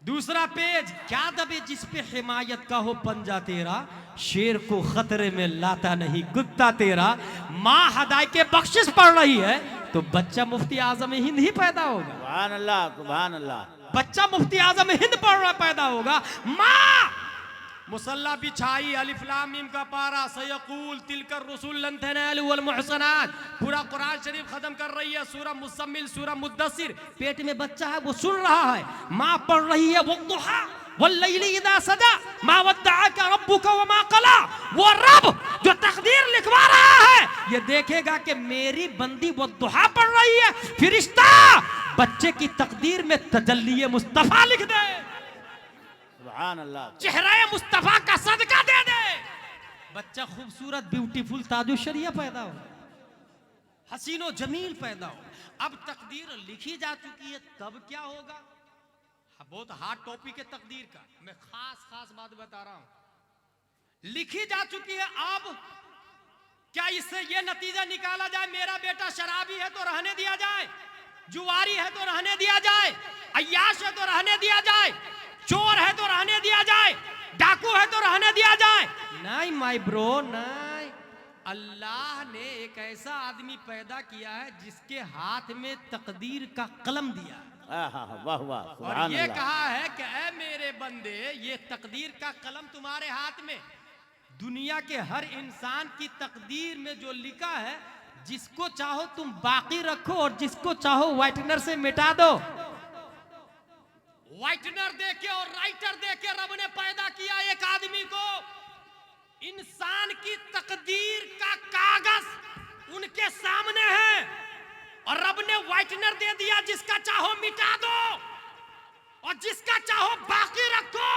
दूसरा पेज, क्या दबे जिस पे हिमायत का हो पंजा तेरा, शेर को खतरे में लाता नहीं कुत्ता तेरा। माँ हदायत के बख्शिश पढ़ रही है तो बच्चा मुफ्ती आजम हिंद ही पैदा होगा।
सुभान अल्लाह, सुभान अल्लाह।
बच्चा मुफ्ती आजम हिंद पढ़ रहा पैदा होगा। माँ मुसल्ला बिछाई, अलिफ लाम मीम का पारा, सयकूल तिलकर रसूल लन तनालु वल मुहसनात, पूरा कुरान शरीफ खत्म कर रही है, सूरह मुज़म्मिल, सूरह मुद्दसिर, पेट में बच्चा है वो सुन रहा है, माँ पढ़ रही है वद्दुहा वल्लैलि इज़ा सजा मा वद्दअका रब्बुका वमा क़ला। वो रब जो तकदीर लिखवा रहा है ये देखेगा कि मेरी बंदी वद्दुहा पढ़ रही है, फिरिश्ता बच्चे की तकदीर में तजल्ली मुस्तफा लिख दे,
सुभान अल्लाह।
चेहरा मुस्तफा का सदका दे दे, बच्चा खूबसूरत ब्यूटीफुल ताजु शरिया पैदा हो, हसीनो जमील पैदा हो। अब तकदीर लिखी जा चुकी है, तब क्या होगा? बहुत हार्ड टॉपिक है तकदीर का, मैं खास बात बता रहा हूं। लिखी जा चुकी है, अब क्या इससे यह नतीजा निकाला जाए मेरा बेटा शराबी है तो रहने दिया जाए, जुआरी है तो रहने दिया जाए, अय्याश है तो रहने दिया जाए, चोर है तो रहने दिया जाए, डाकू है तो रहने दिया जाए? नहीं माय ब्रो, नहीं। अल्लाह ने एक ऐसा आदमी पैदा किया है जिसके हाथ में तकदीर का कलम दिया,
वाह वाह,
और ये कहा है कि ऐ मेरे बंदे ये तकदीर का कलम तुम्हारे हाथ में। दुनिया के हर इंसान की तकदीर में जो लिखा है, जिसको चाहो तुम बाकी रखो और जिसको चाहो व्हाइटनर से मिटा दो। व्हाइटनर देके और राइटर देके रब ने पैदा किया एक आदमी को। इंसान की तकदीर का कागज उनके सामने है और रब ने व्हाइटनर दे दिया, जिसका चाहो मिटा दो और जिसका चाहो बाकी रखो,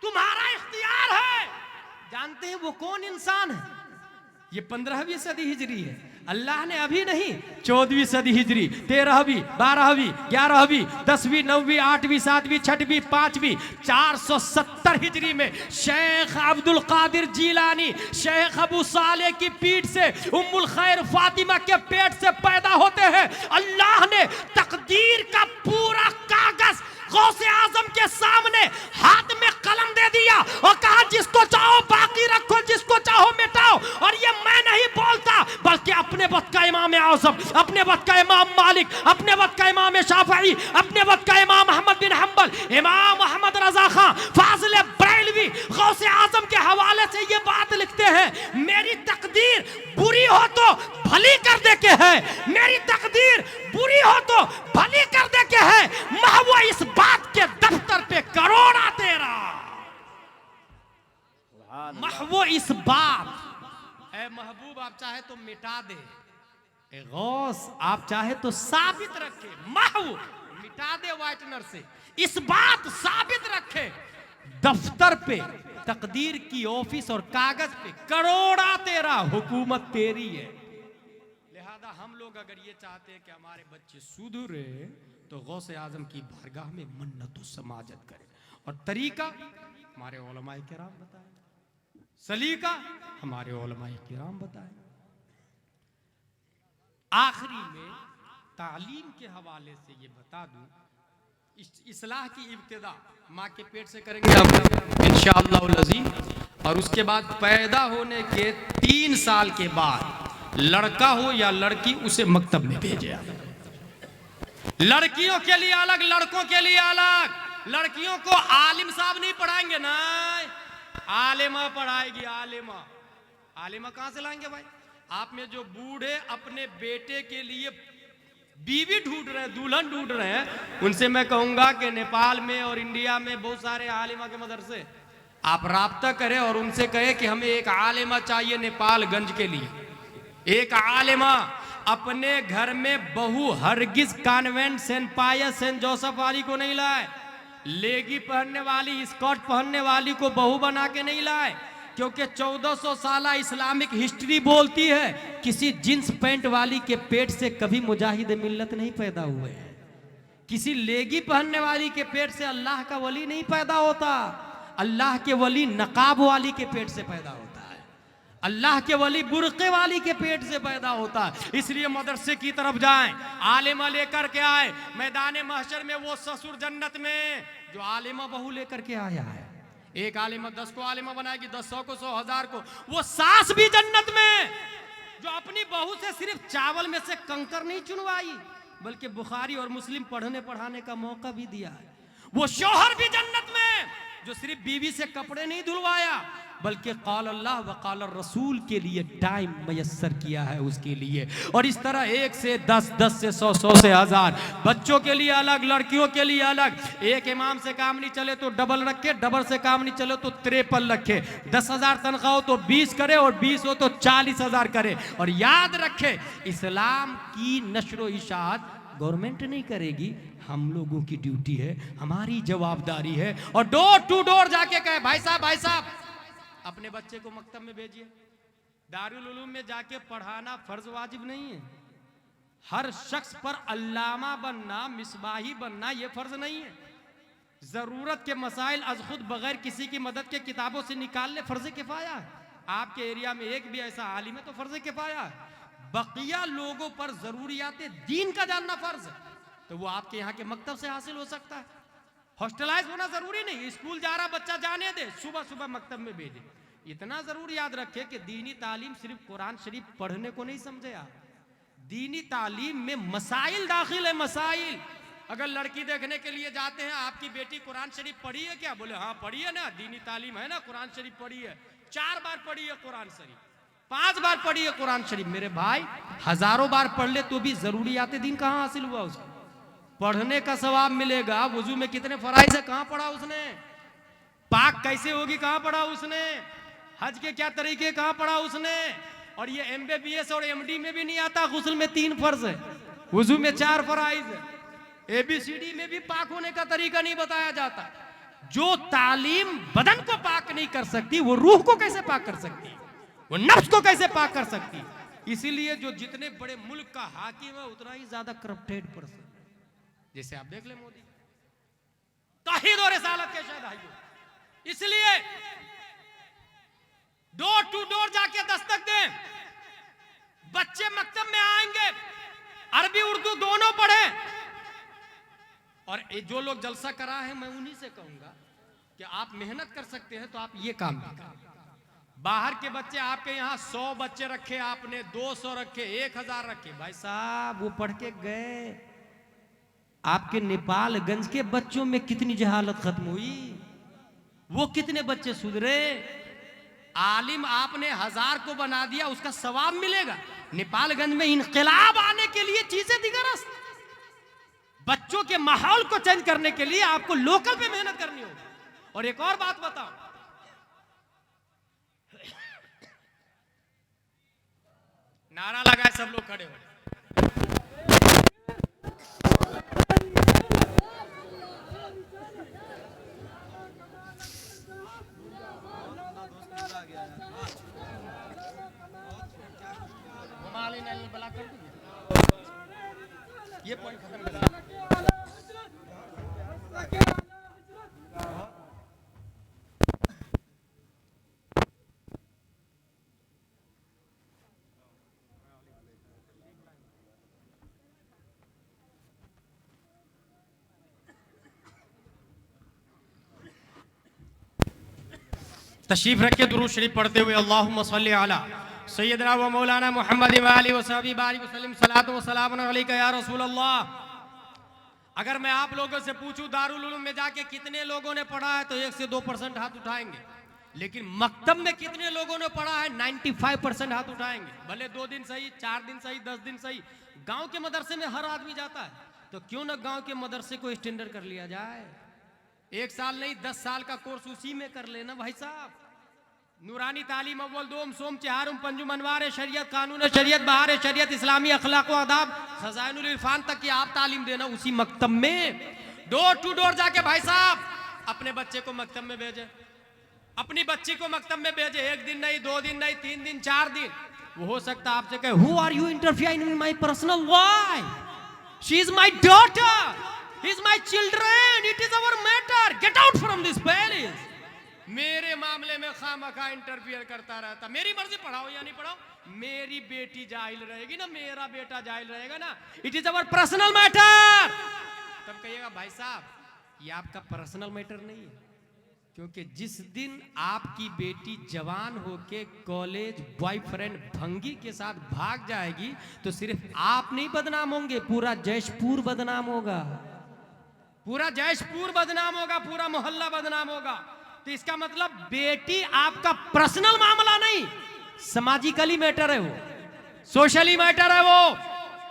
तुम्हारा इख्तियार है। जानते हैं वो कौन इंसान है? ये 15वीं सदी हिजरी है। अल्लाह ने अभी नहीं, 14वीं सदी हिजरी, 13वीं, 12वीं, 11वीं, 10वीं, 9वीं, 8वीं, 7वीं, 6वीं, 5वीं, 470 हिजरी में शेख अब्दुल कादिर जीलानी, शेख अबू साले की पीठ से, उम्मुल खैर फातिमा के पेट से पैदा होते हैं। अल्लाह ने तकदीर का पूरा कागज गौसे आजम के सामने हाथ में कलम दे दिया और कहा जिसको चाहो बाकी रखो, जिसको चाहो मिटाओ। और ये मैं नहीं बोलता, बल्कि अपने वक्त का इमाम आजम, अपने वक्त का इमाम मालिक, अपने वक्त का इमाम शाफई, अपने वक्त का इमाम अहमद बिन हंबल, इमाम अहमद रजा खां फाजिल बरेलवी गौसे आजम के हवाले से ये बात लिखते हैं, मेरी तकदीर बुरी हो तो भली कर दे के है, मेरी तकदीर बुरी हो तो भली कर दे के है, महवा इस बात के दफ्तर पे करोड़ा तेरा, महवो इस बात। ऐ महबूब आप चाहे तो मिटा दे, ए गौस आप चाहे तो साबित रखे, महव मिटा दे व्हाइटनर से, इस बात साबित रखे दफ्तर पे, तकदीर की ऑफिस और कागज पे करोड़ा तेरा, हुकूमत तेरी है। लिहाजा हम लोग अगर ये चाहते हैं कि हमारे बच्चे सुधरे तो गौसे आजम की बारगाह में मन्नत समाजत करें। और तरीका हमारे उलमाए किराम बताए, सलीका हमारे उलमाए किराम बताए। आखिरी में तालीम के हवाले से ये बता दूं, इस्लाह की इब्तिदा माँ के पेट से करेंगे हम इंशाअल्लाह अज़ीम, और उसके बाद पैदा होने के 3 साल के बाद लड़का हो या लड़की उसे मकतब में भेजे। लड़कियों के लिए अलग, लड़कों के लिए अलग। लड़कियों को आलिम साहब नहीं पढ़ाएंगे ना, आलिमा पढ़ाएगी। आलिमा, आलिमा कहां से लाएंगे भाई? आप में जो बूढ़े अपने बेटे के लिए बीवी ढूंढ रहे हैं, दुल्हन ढूंढ रहे हैं, उनसे मैं कहूंगा कि नेपाल में और इंडिया में बहुत सारे आलिमा के मदरसे, आप राब्ता करें और उनसे कहें कि हमें एक आलिमा चाहिए नेपालगंज के लिए। एक आलिमा अपने घर में बहू हरगिज कॉन्वेंट सेंट पायस सेंट जोसेफ वाली को नहीं लाए, लेगी पहनने वाली, स्कर्ट पहनने वाली को बहू बना के नहीं लाए, क्योंकि 1400 साल इस्लामिक हिस्ट्री बोलती है किसी जींस पैंट वाली के पेट से कभी मुजाहिद मिल्लत नहीं पैदा हुए हैं। किसी लेगी पहनने वाली के पेट से अल्लाह का वली नहीं पैदा होता। अल्लाह के वली नकाब वाली के पेट से पैदा होता है। अल्लाह के वली बुर्के वाली के पेट से पैदा होता है। इसलिए मदरसे की तरफ जाएं, आलिमा लेकर के आए। मैदान महशर में वो ससुर जन्नत में जो आलिमा बहू लेकर के आया है, एक आलिमा 10 को आलिमा बनाएगी, 10 100 को 100 1000 को। वो सास भी जन्नत में जो अपनी बहू से सिर्फ चावल में से कंकर नहीं चुनवाई, बल्कि बुखारी और मुस्लिम पढ़ने पढ़ाने का मौका भी दिया है। वो शौहर भी जन्नत में जो सिर्फ बीवी से कपड़े नहीं धुलवाया, बल्कि काल अल्लाह व काल रसूल के लिए टाइम मयस्सर किया है उसके लिए। और इस तरह 1 से 10, 10 से 100, 100 से 1000, बच्चों के लिए अलग, लड़कियों के लिए अलग। एक इमाम से काम नहीं चले तो डबल रखे, डबल से काम नहीं चले तो 53 रखे। 10,000 तनख्वाह हो तो 20 करे, और 20 हो तो 40,000 करे। और याद रखे, इस्लाम की नशर इशाअत गवर्नमेंट नहीं करेगी, हम लोगों की ड्यूटी है, हमारी जवाबदारी है। और डोर टू डोर जाके कहे, भाई साहब अपने बच्चे को मकतब में भेजिए। दारुल उलूम में जाके पढ़ाना फर्ज वाजिब नहीं है। हर शख्स पर अल्लामा बनना, मिसबाही बनना ये फर्ज नहीं है। जरूरत के मसाइल अज खुद बगैर किसी की मदद के किताबों से निकाल ले, फर्ज किफाया है। आपके एरिया में एक भी ऐसा आलिम है तो फर्ज किफाया है। बकिया लोगों पर जरूरियात दीन का जानना फर्ज है, तो वो आपके यहाँ के मकतब से हासिल हो सकता है। हॉस्टलाइज होना जरूरी नहीं, स्कूल जा रहा बच्चा जाने दे, सुबह सुबह मकतब में भेजे। इतना जरूर याद रखे कि दीनी तालीम सिर्फ कुरान शरीफ पढ़ने को नहीं समझे आप। दीनी तालीम में मसाइल दाखिल है, मसाइल। अगर लड़की देखने के लिए जाते हैं, आपकी बेटी कुरान शरीफ पढ़ी है क्या? बोले हाँ पढ़ी है ना, दीनी तालीम है ना, कुरान शरीफ पढ़ी है, 4 बार पढ़ी है कुरान शरीफ, 5 बार पढ़ी है कुरान शरीफ। मेरे भाई, हजारों बार पढ़ ले तो भी जरूरियात दीन कहाँ हासिल हुआ उसको? पढ़ने का सवाब मिलेगा। वुजू में कितने फराइज है, कहां पढ़ा उसने? पाक कैसे होगी, कहां पढ़ा उसने? हज के क्या तरीके, कहां पढ़ा उसने? और ये MBBS और MD में भी नहीं आता। गुस्ल में 3 फर्ज है, वुजू में 4 फराइज है, ABCD में भी पाक होने का तरीका नहीं बताया जाता। जो तालीम बदन को पाक नहीं कर सकती, वो रूह को कैसे पाक कर सकती? वो नफ्स को कैसे पाक कर सकती? इसीलिए जो जितने बड़े मुल्क का हाकिम है, उतना ही ज्यादा करप्टेड पर्सन। जैसे आप देख ले मोदी, तौहीद और रिसालत के शहदाई। इसलिए डोर टू डोर जाके दस्तक दें। बच्चे मकतब में आएंगे, अरबी उर्दू दोनों पढ़े। और जो लोग जलसा करा है, मैं उन्हीं से कहूंगा कि आप मेहनत कर सकते हैं तो आप ये काम भी करें। बाहर के बच्चे आपके यहाँ 100 बच्चे रखे, आपने 200 रखे, 1000 रखे। भाई साहब, वो पढ़ के गए। आपके नेपालगंज के बच्चों में कितनी जहालत खत्म हुई, वो कितने बच्चे सुधरे। आलिम आपने 1000 को बना दिया, उसका सवाब मिलेगा। नेपालगंज में इनकलाब आने के लिए चीजें दिगरस्त, बच्चों के माहौल को चेंज करने के लिए आपको लोकल पे मेहनत करनी होगी। और एक और बात बताओ, नारा लगाए, सब लोग खड़े हो। ये पॉइंट खत्म कर। तशरीफ रखे दुरूद शरीफ पढ़ते हुए अल्लाहुम्मा सल्ली अला सय्यदना व मौलाना मुहम्मद व आलिहि व सहबी बारिक वसल्लम सलातो व सलाम अलैका या रसूल अल्लाह। अगर मैं आप लोगों से पूछूं दारुल उलूम में जाके कितने लोगों ने पढ़ा है तो 1 से 2% हाथ उठाएंगे, लेकिन मकतब में कितने लोगों ने पढ़ा है 95% हाथ उठाएंगे। भले 2 दिन सही, 4 दिन सही, 10 दिन सही। गांव के मदरसे में हर आदमी जाता है, तो क्यों ना गांव के मदरसे को स्टैंडर्ड कर लिया जाए। 1 साल नहीं 10 साल का कोर्स उसी में कर लेना भाई साहब। नूरानी तालीम अव्वल दोम सोम चहारुम पंजुम अनवार शरीयत कानून शरीयत बहार शरीयत इस्लामी अखलाक व आदाब खजाइनुल इरफान तक की आप तालीम देना उसी मकतब में। डोर टू डोर जाके भाई साहब अपने बच्चे को मकतब में भेजे, अपनी बच्ची को मकतब में भेजे। 1 दिन नहीं, 2 दिन नहीं, 3 दिन, 4 दिन। वो हो सकता है आपसे कहे who are you interfering in my personal life, she is my daughter, he is my children, it is our matter, get out from this palace. मेरे मामले में खामखा इंटरफियर करता रहता, मेरी मर्जी पढ़ाओ या नहीं पढ़ाओ, मेरी बेटी जाहिल रहेगी ना, मेरा बेटा जाहिल रहेगा ना, it is our personal matter. तब कहिएगा भाई साहब ये आपका पर्सनल मैटर नहीं है, क्योंकि जिस दिन आपकी बेटी जवान होके कॉलेज बॉयफ्रेंड भंगी के साथ भाग जाएगी तो सिर्फ आप नहीं बदनाम होंगे, पूरा जयशपुर बदनाम होगा, पूरा जयशपुर बदनाम होगा, पूरा मोहल्ला बदनाम होगा। तो इसका मतलब बेटी आपका पर्सनल मामला नहीं, समाजिकली मैटर है, वो सोशली मैटर है,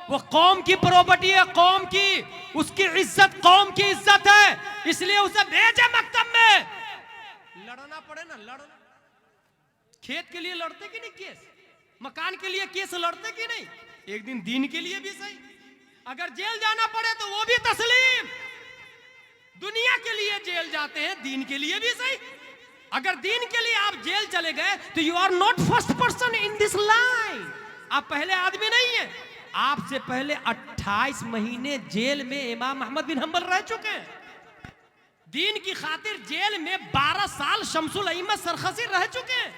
वो कौम की प्रॉपर्टी है, कौम की, उसकी इज्जत कौम की इज्जत है, इसलिए उसे भेजे मकतब में। लड़ना पड़े ना, लड़ना। खेत के लिए लड़ते कि नहीं केस, मकान के लिए केस लड़ते कि नहीं, एक दिन दीन के लिए भी सही। अगर जेल जाना पड़े तो वो भी तस्लीम। दुनिया के लिए जेल जाते हैं, दीन के लिए भी सही। अगर दीन के लिए आप जेल चले गए तो you are not first person in this line, आप पहले आदमी नहीं है। आपसे पहले 28 महीने जेल में इमाम अहमद बिन हंबल रह चुके हैं। दीन की खातिर जेल में 12 साल शमसुल अइम्मत सरखसी रह चुके हैं।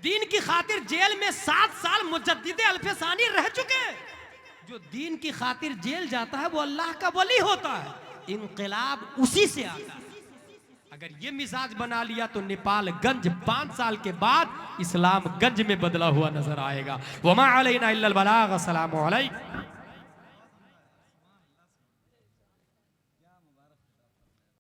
दीन की खातिर जेल में 7 साल मुजद्दिद अल्फसानी रह चुके हैं। जो दीन की खातिर जेल जाता है वो अल्लाह का वली होता है, इनकलाब उसी से आता है। अगर ये मिजाज बना लिया तो नेपालगंज 5 साल के बाद इस्लामगंज में बदला हुआ नजर आएगा। वमा अलैना इल्लल बलाग। अस्सलामु अलैकुम।